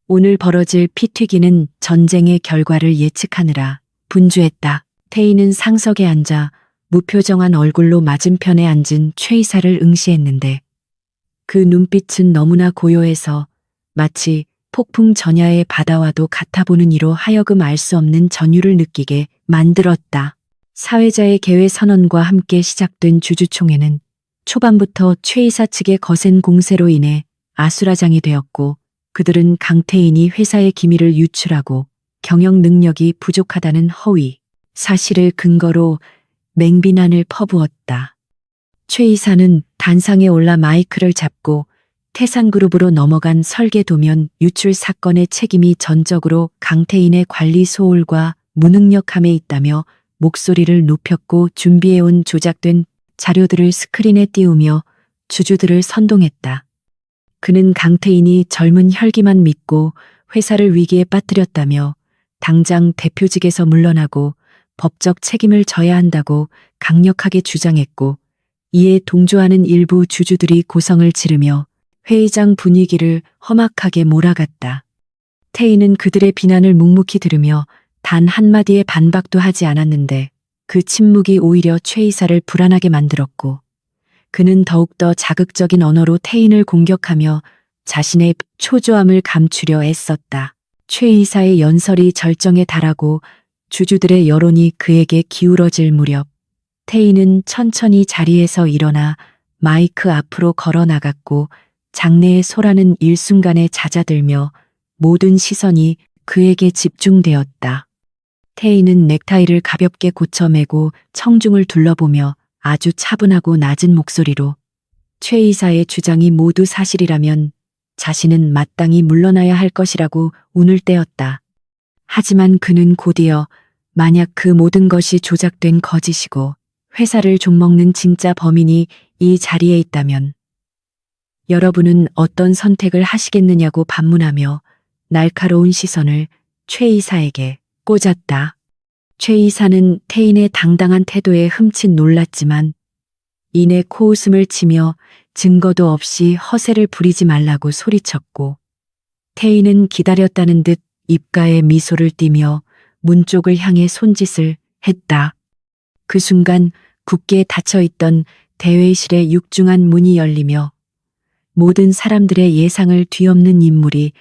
오늘 벌어질 피튀기는 전쟁의 결과를 예측하느라 분주했다. 태희는 상석에 앉아 무표정한 얼굴로 맞은편에 앉은 최 이사를 응시했는데 그 눈빛은 너무나 고요해서 마치 폭풍 전야의 바다와도 같아 보는 이로 하여금 알 수 없는 전율을 느끼게 만들었다. 사회자의 개회 선언과 함께 시작된 주주총회는 초반부터 최 이사 측의 거센 공세로 인해 아수라장이 되었고 그들은 강태인이 회사의 기밀을 유출하고 경영 능력이 부족하다는 허위 사실을 근거로 맹비난을 퍼부었다. 최 이사는 단상에 올라 마이크를 잡고 태산그룹으로 넘어간 설계도면 유출 사건의 책임이 전적으로 강태인의 관리 소홀과 무능력함에 있다며 목소리를 높였고 준비해온 조작된 자료들을 스크린에 띄우며 주주들을 선동했다. 그는 강태인이 젊은 혈기만 믿고 회사를 위기에 빠뜨렸다며 당장 대표직에서 물러나고 법적 책임을 져야 한다고 강력하게 주장했고 이에 동조하는 일부 주주들이 고성을 지르며 회의장 분위기를 험악하게 몰아갔다. 태희는 그들의 비난을 묵묵히 들으며 단 한마디의 반박도 하지 않았는데 그 침묵이 오히려 최 이사를 불안하게 만들었고 그는 더욱더 자극적인 언어로 태인을 공격하며 자신의 초조함을 감추려 애썼다. 최 이사의 연설이 절정에 달하고 주주들의 여론이 그에게 기울어질 무렵 태인은 천천히 자리에서 일어나 마이크 앞으로 걸어 나갔고 장내의 소라는 일순간에 잦아들며 모든 시선이 그에게 집중되었다. 태인은 넥타이를 가볍게 고쳐 매고 청중을 둘러보며 아주 차분하고 낮은 목소리로 최 이사의 주장이 모두 사실이라면 자신은 마땅히 물러나야 할 것이라고 운을 떼었다. 하지만 그는 곧이어 만약 그 모든 것이 조작된 거짓이고 회사를 좀먹는 진짜 범인이 이 자리에 있다면 여러분은 어떤 선택을 하시겠느냐고 반문하며 날카로운 시선을 최 이사에게 꽂았다. 최 이사는 태인의 당당한 태도에 흠칫 놀랐지만 이내 코웃음을 치며 증거도 없이 허세를 부리지 말라고 소리쳤고 태인은 기다렸다는 듯 입가에 미소를 띠며 문 쪽을 향해 손짓을 했다. 그 순간 굳게 닫혀있던 대회실의 육중한 문이 열리며 모든 사람들의 예상을 뒤엎는 인물이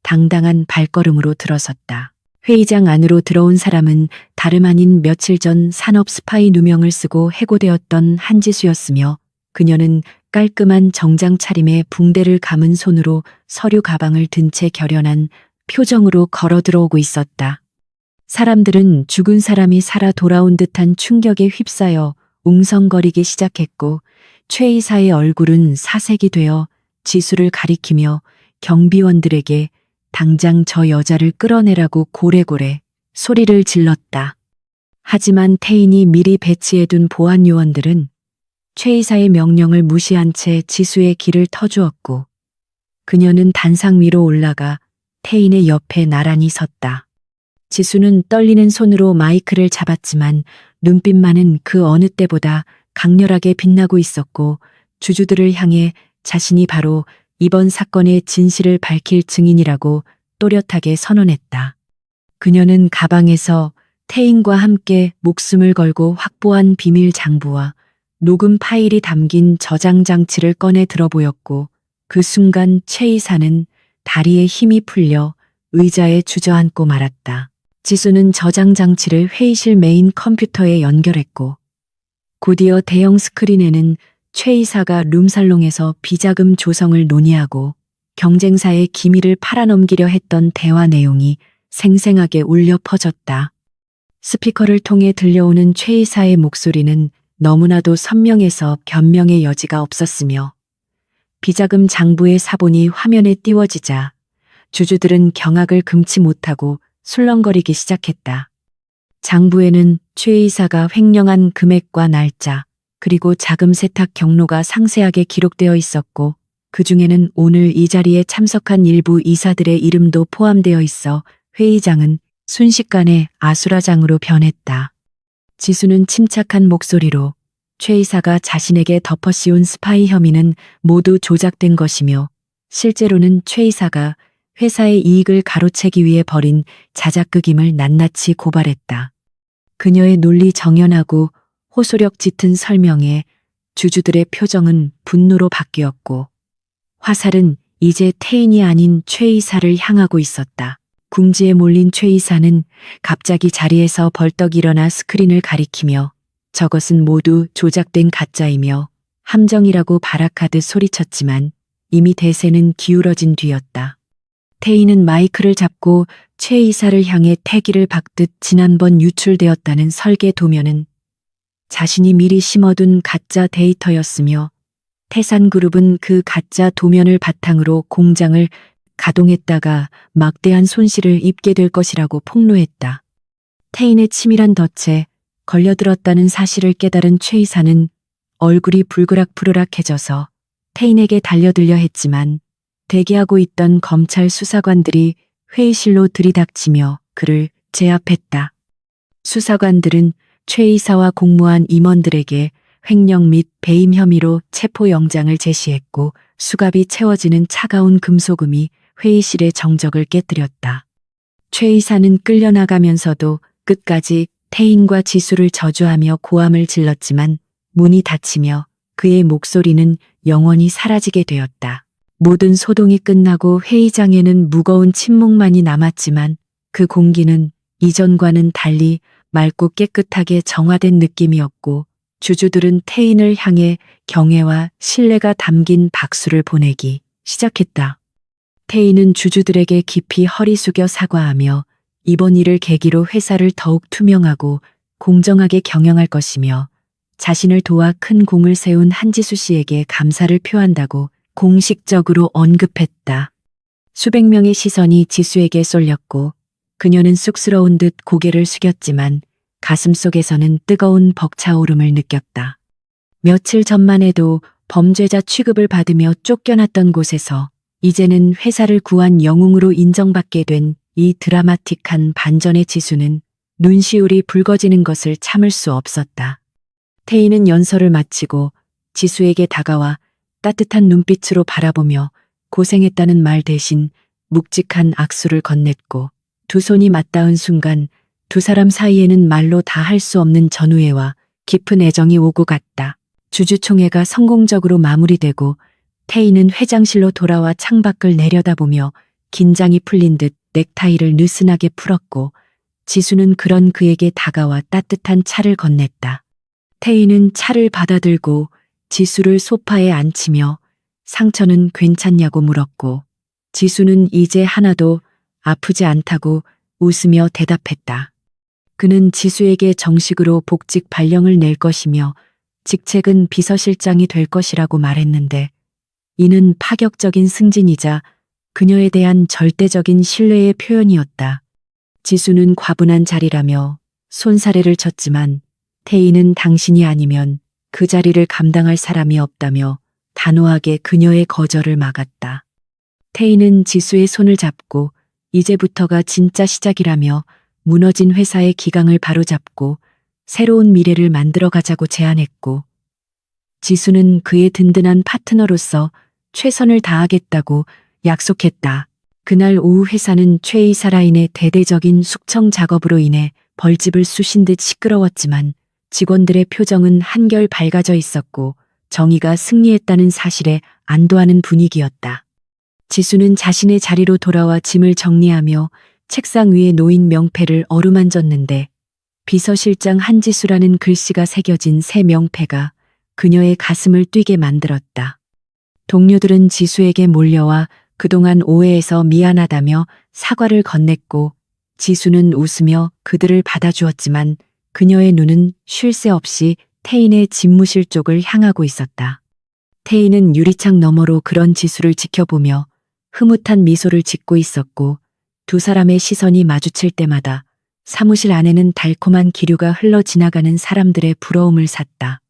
당당한 발걸음으로 들어섰다. 회의장 안으로 들어온 사람은 다름 아닌 며칠 전 산업 스파이 누명을 쓰고 해고되었던 한지수였으며 그녀는 깔끔한 정장 차림에 붕대를 감은 손으로 서류 가방을 든 채 결연한 표정으로 걸어 들어오고 있었다. 사람들은 죽은 사람이 살아 돌아온 듯한 충격에 휩싸여 웅성거리기 시작했고 최 이사의 얼굴은 사색이 되어 지수를 가리키며 경비원들에게 당장 저 여자를 끌어내라고 고래고래 소리를 질렀다. 하지만 태인이 미리 배치해둔 보안 요원들은 최 이사의 명령을 무시한 채 지수의 길을 터주었고 그녀는 단상 위로 올라가 태인의 옆에 나란히 섰다. 지수는 떨리는 손으로 마이크를 잡았지만 눈빛만은 그 어느 때보다 강렬하게 빛나고 있었고 주주들을 향해 자신이 바로 이번 사건의 진실을 밝힐 증인이라고 또렷하게 선언했다. 그녀는 가방에서 태인과 함께 목숨을 걸고 확보한 비밀 장부와 녹음 파일이 담긴 저장 장치를 꺼내 들어 보였고 그 순간 최 이사는 다리에 힘이 풀려 의자에 주저앉고 말았다. 지수는 저장 장치를 회의실 메인 컴퓨터에 연결했고 곧이어 대형 스크린에는 최 이사가 룸살롱에서 비자금 조성을 논의하고 경쟁사의 기밀을 팔아넘기려 했던 대화 내용이 생생하게 울려 퍼졌다. 스피커를 통해 들려오는 최 이사의 목소리는 너무나도 선명해서 변명의 여지가 없었으며 비자금 장부의 사본이 화면에 띄워지자 주주들은 경악을 금치 못하고 술렁거리기 시작했다. 장부에는 최 이사가 횡령한 금액과 날짜, 그리고 자금 세탁 경로가 상세하게 기록되어 있었고, 그 중에는 오늘 이 자리에 참석한 일부 이사들의 이름도 포함되어 있어 회의장은 순식간에 아수라장으로 변했다. 지수는 침착한 목소리로 최 이사가 자신에게 덮어씌운 스파이 혐의는 모두 조작된 것이며 실제로는 최 이사가 회사의 이익을 가로채기 위해 벌인 자작극임을 낱낱이 고발했다. 그녀의 논리 정연하고 호소력 짙은 설명에 주주들의 표정은 분노로 바뀌었고 화살은 이제 태인이 아닌 최 이사를 향하고 있었다. 궁지에 몰린 최 이사는 갑자기 자리에서 벌떡 일어나 스크린을 가리키며 저것은 모두 조작된 가짜이며 함정이라고 발악하듯 소리쳤지만 이미 대세는 기울어진 뒤였다. 태인은 마이크를 잡고 최 이사를 향해 태기를 박듯 지난번 유출되었다는 설계 도면은 자신이 미리 심어둔 가짜 데이터였으며 태산그룹은 그 가짜 도면을 바탕으로 공장을 가동했다가 막대한 손실을 입게 될 것이라고 폭로했다. 태인의 치밀한 덫에 걸려들었다는 사실을 깨달은 최 이사는 얼굴이 불그락불그락해져서 태인에게 달려들려 했지만 대기하고 있던 검찰 수사관들이 회의실로 들이닥치며 그를 제압했다. 수사관들은 최 이사와 공모한 임원들에게 횡령 및 배임 혐의로 체포영장을 제시했고 수갑이 채워지는 차가운 금속음이 회의실의 정적을 깨뜨렸다. 최 이사는 끌려나가면서도 끝까지 태인과 지수를 저주하며 고함을 질렀지만 문이 닫히며 그의 목소리는 영원히 사라지게 되었다. 모든 소동이 끝나고 회의장에는 무거운 침묵만이 남았지만 그 공기는 이전과는 달리 맑고 깨끗하게 정화된 느낌이었고 주주들은 태인을 향해 경애와 신뢰가 담긴 박수를 보내기 시작했다. 태인은 주주들에게 깊이 허리 숙여 사과하며 이번 일을 계기로 회사를 더욱 투명하고 공정하게 경영할 것이며 자신을 도와 큰 공을 세운 한지수 씨에게 감사를 표한다고 공식적으로 언급했다. 수백 명의 시선이 지수에게 쏠렸고 그녀는 쑥스러운 듯 고개를 숙였지만 가슴속에서는 뜨거운 벅차오름을 느꼈다. 며칠 전만 해도 범죄자 취급을 받으며 쫓겨났던 곳에서 이제는 회사를 구한 영웅으로 인정받게 된 이 드라마틱한 반전의 지수는 눈시울이 붉어지는 것을 참을 수 없었다. 태희는 연설을 마치고 지수에게 다가와 따뜻한 눈빛으로 바라보며 고생했다는 말 대신 묵직한 악수를 건넸고 두 손이 맞닿은 순간 두 사람 사이에는 말로 다 할 수 없는 전우애와 깊은 애정이 오고 갔다. 주주총회가 성공적으로 마무리되고 태희는 회장실로 돌아와 창밖을 내려다보며 긴장이 풀린 듯 넥타이를 느슨하게 풀었고 지수는 그런 그에게 다가와 따뜻한 차를 건넸다. 태희는 차를 받아들고 지수를 소파에 앉히며 상처는 괜찮냐고 물었고 지수는 이제 하나도 아프지 않다고 웃으며 대답했다. 그는 지수에게 정식으로 복직 발령을 낼 것이며 직책은 비서실장이 될 것이라고 말했는데 이는 파격적인 승진이자 그녀에 대한 절대적인 신뢰의 표현이었다. 지수는 과분한 자리라며 손사래를 쳤지만 태희는 당신이 아니면 그 자리를 감당할 사람이 없다며 단호하게 그녀의 거절을 막았다. 태희는 지수의 손을 잡고 이제부터가 진짜 시작이라며 무너진 회사의 기강을 바로잡고 새로운 미래를 만들어 가자고 제안했고 지수는 그의 든든한 파트너로서 최선을 다하겠다고 약속했다. 그날 오후 회사는 최 이사 라인의 대대적인 숙청 작업으로 인해 벌집을 쑤신 듯 시끄러웠지만 직원들의 표정은 한결 밝아져 있었고 정의가 승리했다는 사실에 안도하는 분위기였다. 지수는 자신의 자리로 돌아와 짐을 정리하며 책상 위에 놓인 명패를 어루만졌는데 비서실장 한지수라는 글씨가 새겨진 새 명패가 그녀의 가슴을 뛰게 만들었다. 동료들은 지수에게 몰려와 그동안 오해해서 미안하다며 사과를 건넸고 지수는 웃으며 그들을 받아주었지만 그녀의 눈은 쉴 새 없이 태인의 집무실 쪽을 향하고 있었다. 태인은 유리창 너머로 그런 지수를 지켜보며 흐뭇한 미소를 짓고 있었고 두 사람의 시선이 마주칠 때마다 사무실 안에는 달콤한 기류가 흘러 지나가는 사람들의 부러움을 샀다.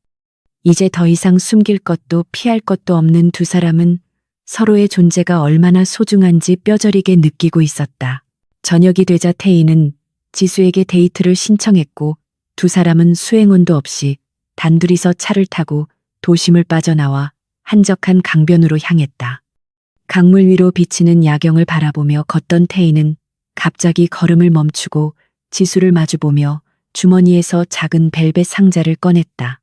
이제 더 이상 숨길 것도 피할 것도 없는 두 사람은 서로의 존재가 얼마나 소중한지 뼈저리게 느끼고 있었다. 저녁이 되자 태희는 지수에게 데이트를 신청했고 두 사람은 수행원도 없이 단둘이서 차를 타고 도심을 빠져나와 한적한 강변으로 향했다. 강물 위로 비치는 야경을 바라보며 걷던 태희는 갑자기 걸음을 멈추고 지수를 마주보며 주머니에서 작은 벨벳 상자를 꺼냈다.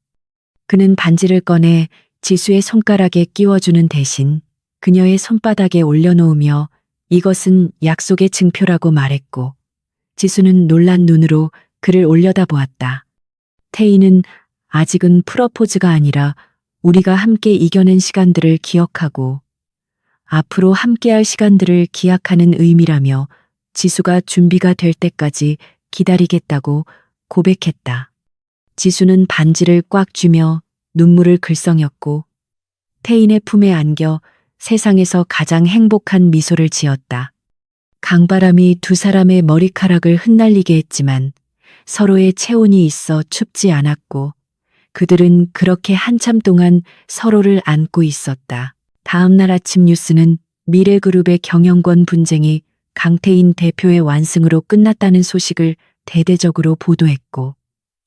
그는 반지를 꺼내 지수의 손가락에 끼워주는 대신 그녀의 손바닥에 올려놓으며 이것은 약속의 증표라고 말했고 지수는 놀란 눈으로 그를 올려다보았다. 태희는 아직은 프러포즈가 아니라 우리가 함께 이겨낸 시간들을 기억하고 앞으로 함께할 시간들을 기약하는 의미라며 지수가 준비가 될 때까지 기다리겠다고 고백했다. 지수는 반지를 꽉 쥐며 눈물을 글썽였고 태인의 품에 안겨 세상에서 가장 행복한 미소를 지었다. 강바람이 두 사람의 머리카락을 흩날리게 했지만 서로의 체온이 있어 춥지 않았고 그들은 그렇게 한참 동안 서로를 안고 있었다. 다음 날 아침 뉴스는 미래그룹의 경영권 분쟁이 강태인 대표의 완승으로 끝났다는 소식을 대대적으로 보도했고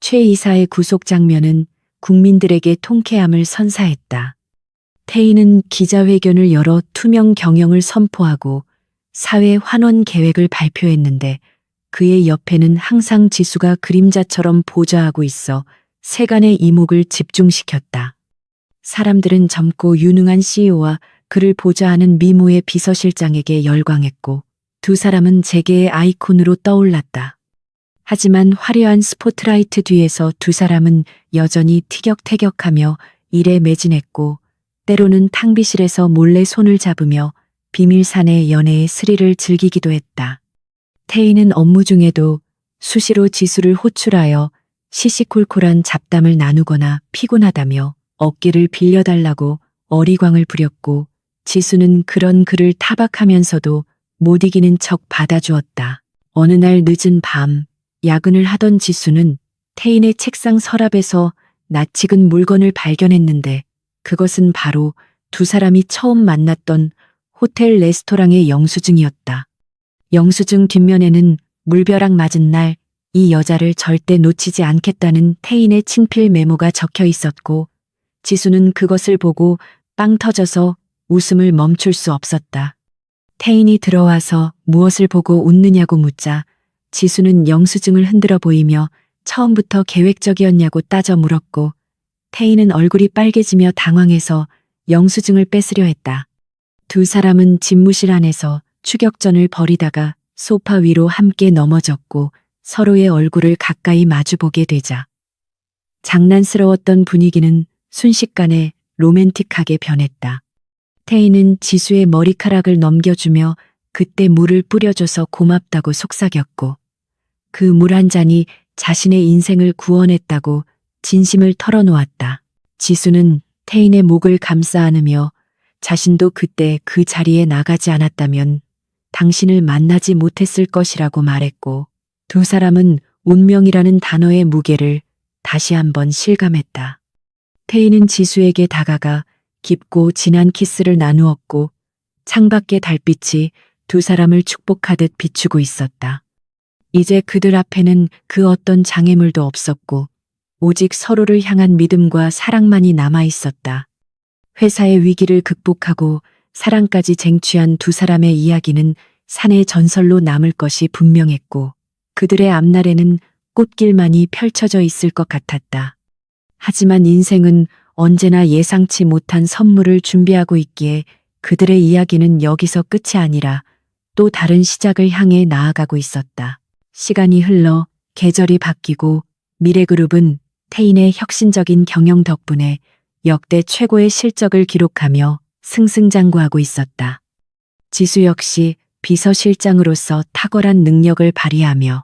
최 이사의 구속 장면은 국민들에게 통쾌함을 선사했다. 태인은 기자회견을 열어 투명 경영을 선포하고 사회 환원 계획을 발표했는데 그의 옆에는 항상 지수가 그림자처럼 보좌하고 있어 세간의 이목을 집중시켰다. 사람들은 젊고 유능한 CEO와 그를 보좌하는 미모의 비서실장에게 열광했고 두 사람은 재계의 아이콘으로 떠올랐다. 하지만 화려한 스포트라이트 뒤에서 두 사람은 여전히 티격태격하며 일에 매진했고 때로는 탕비실에서 몰래 손을 잡으며 비밀사내 연애의 스릴을 즐기기도 했다. 태희는 업무 중에도 수시로 지수를 호출하여 시시콜콜한 잡담을 나누거나 피곤하다며 어깨를 빌려달라고 어리광을 부렸고 지수는 그런 그를 타박하면서도 못 이기는 척 받아주었다. 어느 날 늦은 밤 야근을 하던 지수는 태인의 책상 서랍에서 낯익은 물건을 발견했는데 그것은 바로 두 사람이 처음 만났던 호텔 레스토랑의 영수증이었다. 영수증 뒷면에는 물벼락 맞은 날 이 여자를 절대 놓치지 않겠다는 태인의 친필 메모가 적혀 있었고 지수는 그것을 보고 빵 터져서 웃음을 멈출 수 없었다. 태인이 들어와서 무엇을 보고 웃느냐고 묻자 지수는 영수증을 흔들어 보이며 처음부터 계획적이었냐고 따져 물었고 태인은 얼굴이 빨개지며 당황해서 영수증을 뺏으려 했다. 두 사람은 집무실 안에서 추격전을 벌이다가 소파 위로 함께 넘어졌고 서로의 얼굴을 가까이 마주보게 되자 장난스러웠던 분위기는 순식간에 로맨틱하게 변했다. 태희는 지수의 머리카락을 넘겨주며 그때 물을 뿌려줘서 고맙다고 속삭였고 그 물 한 잔이 자신의 인생을 구원했다고 진심을 털어놓았다. 지수는 태인의 목을 감싸 안으며 자신도 그때 그 자리에 나가지 않았다면 당신을 만나지 못했을 것이라고 말했고 두 사람은 운명이라는 단어의 무게를 다시 한번 실감했다. 태희는 지수에게 다가가 깊고 진한 키스를 나누었고 창밖의 달빛이 두 사람을 축복하듯 비추고 있었다. 이제 그들 앞에는 그 어떤 장애물도 없었고 오직 서로를 향한 믿음과 사랑만이 남아 있었다. 회사의 위기를 극복하고 사랑까지 쟁취한 두 사람의 이야기는 산의 전설로 남을 것이 분명했고 그들의 앞날에는 꽃길만이 펼쳐져 있을 것 같았다. 하지만 인생은 언제나 예상치 못한 선물을 준비하고 있기에 그들의 이야기는 여기서 끝이 아니라 또 다른 시작을 향해 나아가고 있었다. 시간이 흘러 계절이 바뀌고 미래그룹은 태인의 혁신적인 경영 덕분에 역대 최고의 실적을 기록하며 승승장구하고 있었다. 지수 역시 비서실장으로서 탁월한 능력을 발휘하며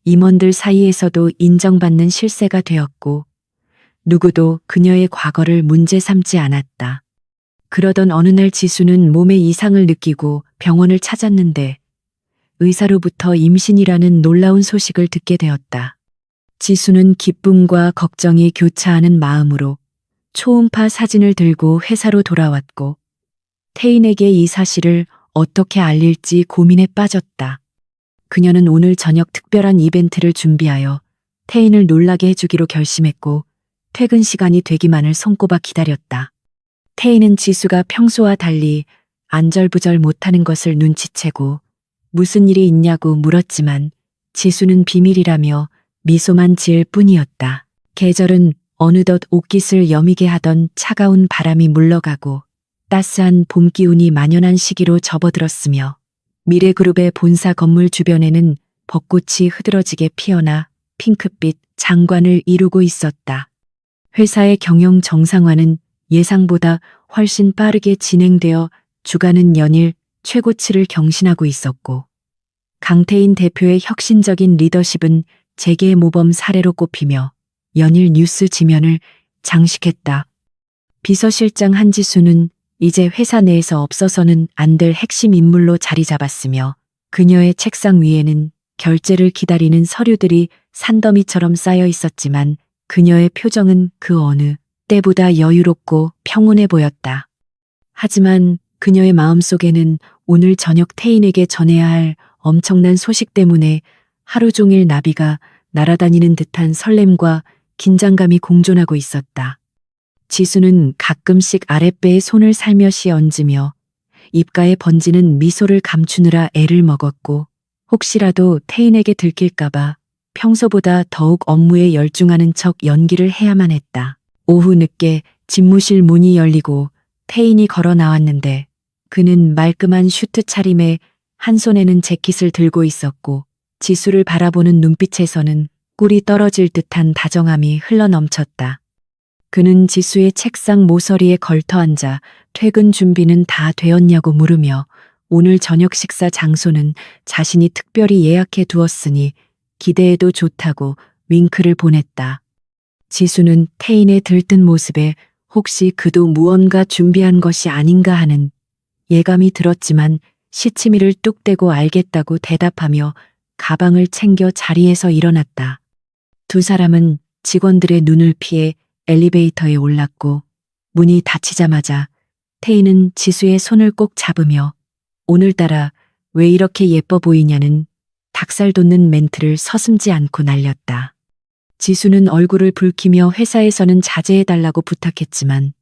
임원들 사이에서도 인정받는 실세가 되었고 누구도 그녀의 과거를 문제 삼지 않았다. 그러던 어느 날 지수는 몸에 이상을 느끼고 병원을 찾았는데 의사로부터 임신이라는 놀라운 소식을 듣게 되었다. 지수는 기쁨과 걱정이 교차하는 마음으로 초음파 사진을 들고 회사로 돌아왔고 태인에게 이 사실을 어떻게 알릴지 고민에 빠졌다. 그녀는 오늘 저녁 특별한 이벤트를 준비하여 태인을 놀라게 해주기로 결심했고 퇴근 시간이 되기만을 손꼽아 기다렸다. 태인은 지수가 평소와 달리 안절부절 못하는 것을 눈치채고 무슨 일이 있냐고 물었지만 지수는 비밀이라며 미소만 지을 뿐이었다. 계절은 어느덧 옷깃을 여미게 하던 차가운 바람이 물러가고 따스한 봄 기운이 만연한 시기로 접어들었으며 미래그룹의 본사 건물 주변에는 벚꽃이 흐드러지게 피어나 핑크빛 장관을 이루고 있었다. 회사의 경영 정상화는 예상보다 훨씬 빠르게 진행되어 주가는 연일 최고치를 경신하고 있었고 강태인 대표의 혁신적인 리더십은 재계 모범 사례로 꼽히며 연일 뉴스 지면을 장식했다. 비서실장 한지수는 이제 회사 내에서 없어서는 안 될 핵심 인물로 자리 잡았으며 그녀의 책상 위에는 결제를 기다리는 서류들이 산더미처럼 쌓여 있었지만 그녀의 표정은 그 어느 때보다 여유롭고 평온해 보였다. 하지만 그녀의 마음속에는 오늘 저녁 태인에게 전해야 할 엄청난 소식 때문에 하루 종일 나비가 날아다니는 듯한 설렘과 긴장감이 공존하고 있었다. 지수는 가끔씩 아랫배에 손을 살며시 얹으며 입가에 번지는 미소를 감추느라 애를 먹었고 혹시라도 태인에게 들킬까봐 평소보다 더욱 업무에 열중하는 척 연기를 해야만 했다. 오후 늦게 집무실 문이 열리고 태인이 걸어 나왔는데 그는 말끔한 슈트 차림에 한 손에는 재킷을 들고 있었고 지수를 바라보는 눈빛에서는 꿀이 떨어질 듯한 다정함이 흘러넘쳤다. 그는 지수의 책상 모서리에 걸터 앉아 퇴근 준비는 다 되었냐고 물으며 오늘 저녁 식사 장소는 자신이 특별히 예약해 두었으니 기대해도 좋다고 윙크를 보냈다. 지수는 태인의 들뜬 모습에 혹시 그도 무언가 준비한 것이 아닌가 하는 예감이 들었지만 시치미를 뚝 떼고 알겠다고 대답하며 가방을 챙겨 자리에서 일어났다. 두 사람은 직원들의 눈을 피해 엘리베이터에 올랐고 문이 닫히자마자 태인은 지수의 손을 꼭 잡으며 오늘따라 왜 이렇게 예뻐 보이냐는 닭살 돋는 멘트를 서슴지 않고 날렸다. 지수는 얼굴을 붉히며 회사에서는 자제해달라고 부탁했지만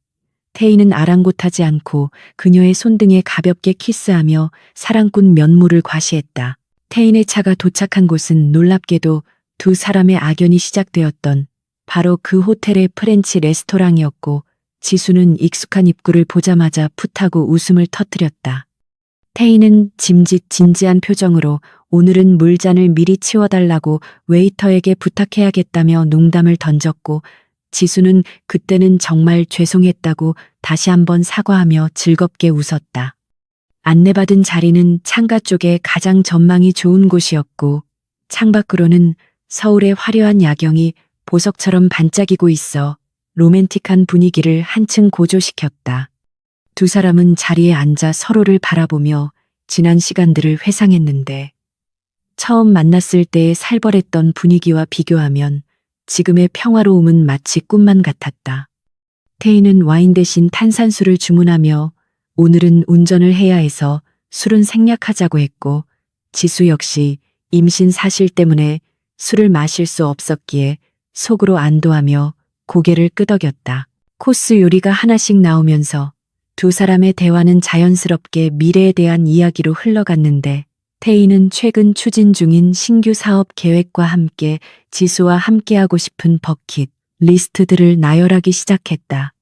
태인은 아랑곳하지 않고 그녀의 손등에 가볍게 키스하며 사랑꾼 면모를 과시했다. 태인의 차가 도착한 곳은 놀랍게도 두 사람의 악연이 시작되었던 바로 그 호텔의 프렌치 레스토랑이었고 지수는 익숙한 입구를 보자마자 풋하고 웃음을 터뜨렸다. 태인은 진지한 표정으로 오늘은 물잔을 미리 치워달라고 웨이터에게 부탁해야겠다며 농담을 던졌고 지수는 그때는 정말 죄송했다고 다시 한번 사과하며 즐겁게 웃었다. 안내받은 자리는 창가 쪽에 가장 전망이 좋은 곳이었고 창밖으로는 서울의 화려한 야경이 보석처럼 반짝이고 있어 로맨틱한 분위기를 한층 고조시켰다. 두 사람은 자리에 앉아 서로를 바라보며 지난 시간들을 회상했는데 처음 만났을 때의 살벌했던 분위기와 비교하면 지금의 평화로움은 마치 꿈만 같았다. 태인은 와인 대신 탄산수를 주문하며 오늘은 운전을 해야 해서 술은 생략하자고 했고 지수 역시 임신 사실 때문에 술을 마실 수 없었기에 속으로 안도하며 고개를 끄덕였다. 코스 요리가 하나씩 나오면서 두 사람의 대화는 자연스럽게 미래에 대한 이야기로 흘러갔는데 태인은 최근 추진 중인 신규 사업 계획과 함께 지수와 함께하고 싶은 버킷 리스트들을 나열하기 시작했다.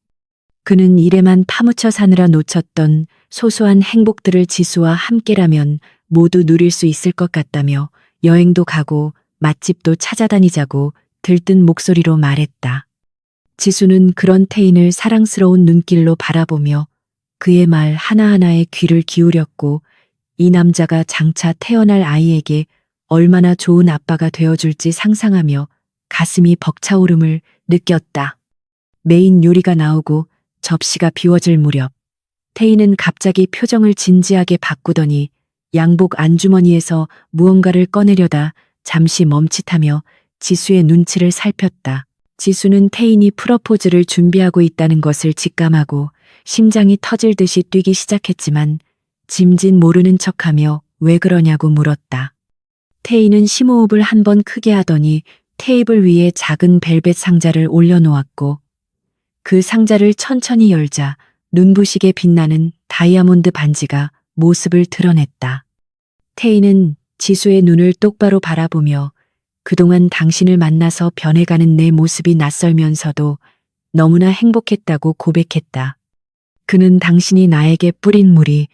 그는 일에만 파묻혀 사느라 놓쳤던 소소한 행복들을 지수와 함께라면 모두 누릴 수 있을 것 같다며 여행도 가고 맛집도 찾아다니자고 들뜬 목소리로 말했다. 지수는 그런 태인을 사랑스러운 눈길로 바라보며 그의 말 하나하나에 귀를 기울였고 이 남자가 장차 태어날 아이에게 얼마나 좋은 아빠가 되어줄지 상상하며 가슴이 벅차오름을 느꼈다. 메인 요리가 나오고 접시가 비워질 무렵 태인은 갑자기 표정을 진지하게 바꾸더니 양복 안주머니에서 무언가를 꺼내려다 잠시 멈칫하며 지수의 눈치를 살폈다. 지수는 태인이 프러포즈를 준비하고 있다는 것을 직감하고 심장이 터질 듯이 뛰기 시작했지만 짐짓 모르는 척하며 왜 그러냐고 물었다. 태인은 심호흡을 한 번 크게 하더니 테이블 위에 작은 벨벳 상자를 올려놓았고 그 상자를 천천히 열자 눈부시게 빛나는 다이아몬드 반지가 모습을 드러냈다. 태인은 지수의 눈을 똑바로 바라보며 그동안 당신을 만나서 변해가는 내 모습이 낯설면서도 너무나 행복했다고 고백했다. 그는 당신이 나에게 뿌린 물이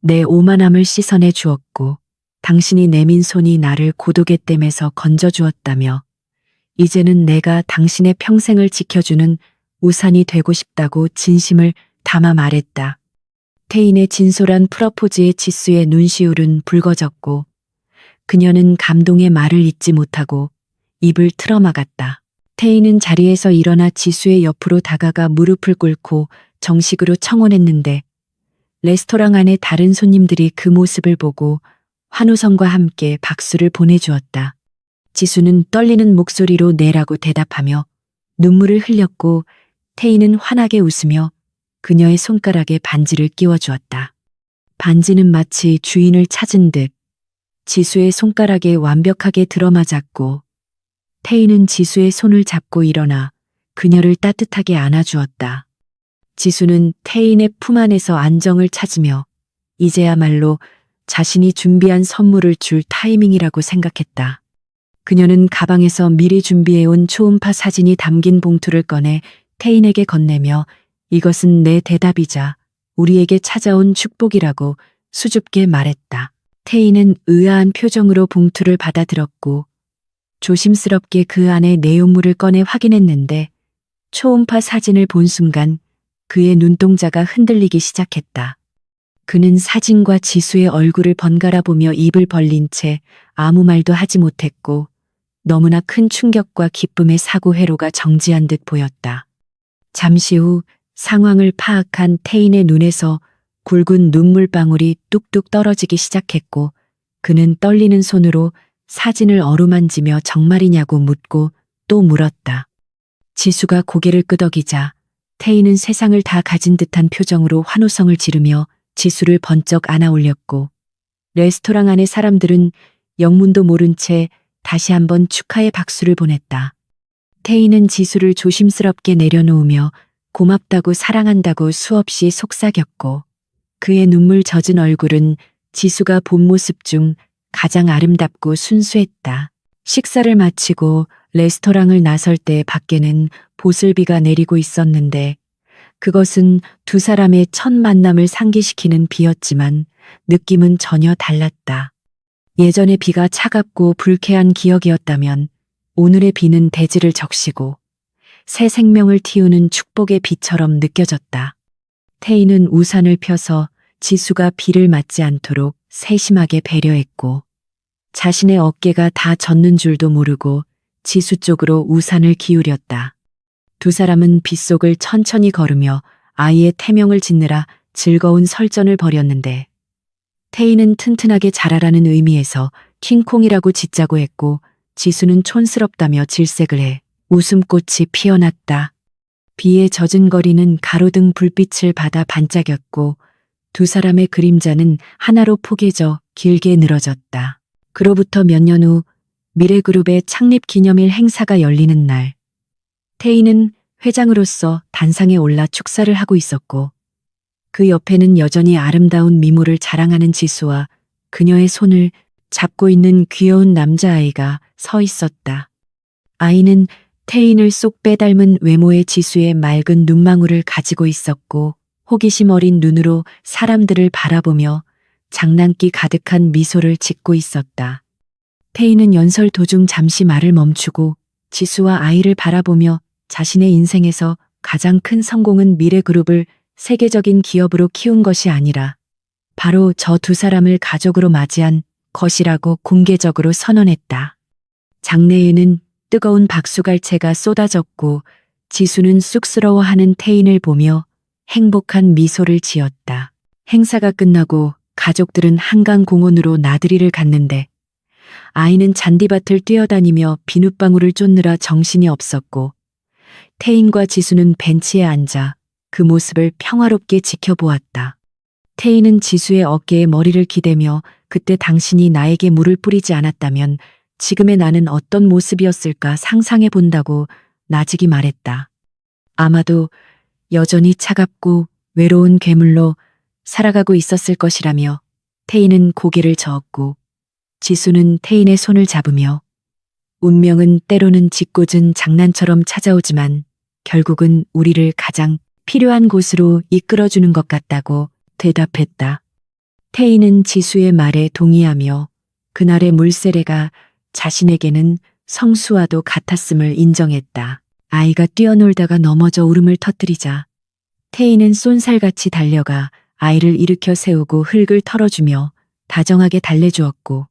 내 오만함을 씻어내 주었고 당신이 내민 손이 나를 고독의 댐에서 건져주었다며 이제는 내가 당신의 평생을 지켜주는 우산이 되고 싶다고 진심을 담아 말했다. 태인의 진솔한 프러포즈에 지수의 눈시울은 붉어졌고 그녀는 감동의 말을 잇지 못하고 입을 틀어막았다. 태인은 자리에서 일어나 지수의 옆으로 다가가 무릎을 꿇고 정식으로 청혼했는데 레스토랑 안의 다른 손님들이 그 모습을 보고 환호성과 함께 박수를 보내주었다. 지수는 떨리는 목소리로 네라고 대답하며 눈물을 흘렸고 태인은 환하게 웃으며 그녀의 손가락에 반지를 끼워주었다. 반지는 마치 주인을 찾은 듯 지수의 손가락에 완벽하게 들어맞았고 태인은 지수의 손을 잡고 일어나 그녀를 따뜻하게 안아주었다. 지수는 태인의 품 안에서 안정을 찾으며 이제야말로 자신이 준비한 선물을 줄 타이밍이라고 생각했다. 그녀는 가방에서 미리 준비해온 초음파 사진이 담긴 봉투를 꺼내 태인에게 건네며 이것은 내 대답이자 우리에게 찾아온 축복이라고 수줍게 말했다. 태인은 의아한 표정으로 봉투를 받아들었고 조심스럽게 그 안에 내용물을 꺼내 확인했는데 초음파 사진을 본 순간 그의 눈동자가 흔들리기 시작했다. 그는 사진과 지수의 얼굴을 번갈아 보며 입을 벌린 채 아무 말도 하지 못했고 너무나 큰 충격과 기쁨의 사고 회로가 정지한 듯 보였다. 잠시 후 상황을 파악한 태인의 눈에서 굵은 눈물방울이 뚝뚝 떨어지기 시작했고 그는 떨리는 손으로 사진을 어루만지며 정말이냐고 묻고 또 물었다. 지수가 고개를 끄덕이자 태인은 세상을 다 가진 듯한 표정으로 환호성을 지르며 지수를 번쩍 안아 올렸고 레스토랑 안의 사람들은 영문도 모른 채 다시 한번 축하의 박수를 보냈다. 태인은 지수를 조심스럽게 내려놓으며 고맙다고 사랑한다고 수없이 속삭였고 그의 눈물 젖은 얼굴은 지수가 본 모습 중 가장 아름답고 순수했다. 식사를 마치고 레스토랑을 나설 때 밖에는 보슬비가 내리고 있었는데 그것은 두 사람의 첫 만남을 상기시키는 비였지만 느낌은 전혀 달랐다. 예전의 비가 차갑고 불쾌한 기억이었다면 오늘의 비는 대지를 적시고 새 생명을 틔우는 축복의 비처럼 느껴졌다. 태인은 우산을 펴서 지수가 비를 맞지 않도록 세심하게 배려했고 자신의 어깨가 다 젖는 줄도 모르고 지수 쪽으로 우산을 기울였다. 두 사람은 빗속을 천천히 걸으며 아이의 태명을 짓느라 즐거운 설전을 벌였는데 태인은 튼튼하게 자라라는 의미에서 킹콩이라고 짓자고 했고 지수는 촌스럽다며 질색을 해 웃음꽃이 피어났다. 비에 젖은 거리는 가로등 불빛을 받아 반짝였고 두 사람의 그림자는 하나로 포개져 길게 늘어졌다. 그로부터 몇 년 후 미래그룹의 창립 기념일 행사가 열리는 날 태인은 회장으로서 단상에 올라 축사를 하고 있었고 그 옆에는 여전히 아름다운 미모를 자랑하는 지수와 그녀의 손을 잡고 있는 귀여운 남자아이가 서 있었다. 아이는 태인을 쏙 빼닮은 외모의 지수의 맑은 눈망울을 가지고 있었고 호기심 어린 눈으로 사람들을 바라보며 장난기 가득한 미소를 짓고 있었다. 태인은 연설 도중 잠시 말을 멈추고 지수와 아이를 바라보며 자신의 인생에서 가장 큰 성공은 미래그룹을 세계적인 기업으로 키운 것이 아니라 바로 저 두 사람을 가족으로 맞이한 것이라고 공개적으로 선언했다. 장내에는 뜨거운 박수갈채가 쏟아졌고 지수는 쑥스러워하는 태인을 보며 행복한 미소를 지었다. 행사가 끝나고 가족들은 한강 공원으로 나들이를 갔는데 아이는 잔디밭을 뛰어다니며 비눗방울을 쫓느라 정신이 없었고 태인과 지수는 벤치에 앉아 그 모습을 평화롭게 지켜보았다. 태인은 지수의 어깨에 머리를 기대며 그때 당신이 나에게 물을 뿌리지 않았다면 지금의 나는 어떤 모습이었을까 상상해 본다고 나직이 말했다. 아마도 여전히 차갑고 외로운 괴물로 살아가고 있었을 것이라며 태인은 고개를 저었고 지수는 태인의 손을 잡으며 운명은 때로는 짓궂은 장난처럼 찾아오지만 결국은 우리를 가장 필요한 곳으로 이끌어주는 것 같다고 대답했다. 태인은 지수의 말에 동의하며 그날의 물세례가 자신에게는 성수와도 같았음을 인정했다. 아이가 뛰어놀다가 넘어져 울음을 터뜨리자 태인은 쏜살같이 달려가 아이를 일으켜 세우고 흙을 털어주며 다정하게 달래주었고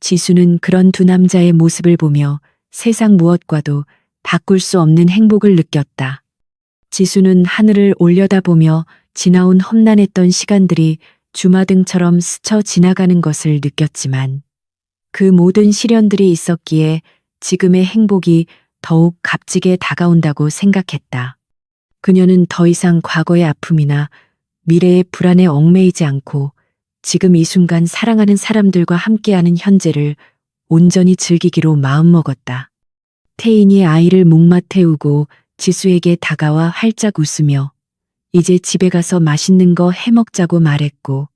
지수는 그런 두 남자의 모습을 보며 세상 무엇과도 바꿀 수 없는 행복을 느꼈다. 지수는 하늘을 올려다보며 지나온 험난했던 시간들이 주마등처럼 스쳐 지나가는 것을 느꼈지만 그 모든 시련들이 있었기에 지금의 행복이 더욱 값지게 다가온다고 생각했다. 그녀는 더 이상 과거의 아픔이나 미래의 불안에 얽매이지 않고 지금 이 순간 사랑하는 사람들과 함께하는 현재를 온전히 즐기기로 마음먹었다. 태인이 아이를 목마 태우고 지수에게 다가와 활짝 웃으며 이제 집에 가서 맛있는 거 해먹자고 말했고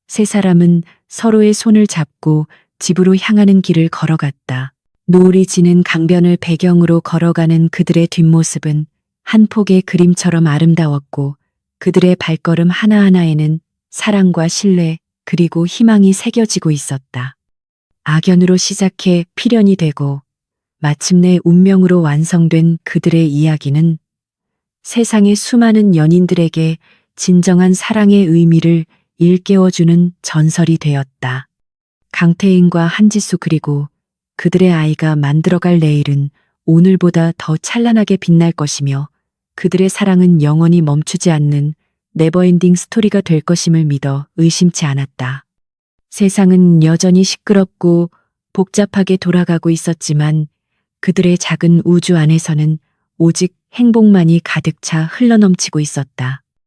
세 사람은 서로의 손을 잡고 집으로 향하는 길을 걸어갔다. 노을이 지는 강변을 배경으로 걸어가는 그들의 뒷모습은 한 폭의 그림처럼 아름다웠고 그들의 발걸음 하나하나에는 사랑과 신뢰 그리고 희망이 새겨지고 있었다. 악연으로 시작해 필연이 되고 마침내 운명으로 완성된 그들의 이야기는 세상의 수많은 연인들에게 진정한 사랑의 의미를 일깨워주는 전설이 되었다. 강태인과 한지수 그리고 그들의 아이가 만들어갈 내일은 오늘보다 더 찬란하게 빛날 것이며 그들의 사랑은 영원히 멈추지 않는 네버엔딩 스토리가 될 것임을 믿어 의심치 않았다. 세상은 여전히 시끄럽고 복잡하게 돌아가고 있었지만 그들의 작은 우주 안에서는 오직 행복만이 가득 차 흘러넘치고 있었다.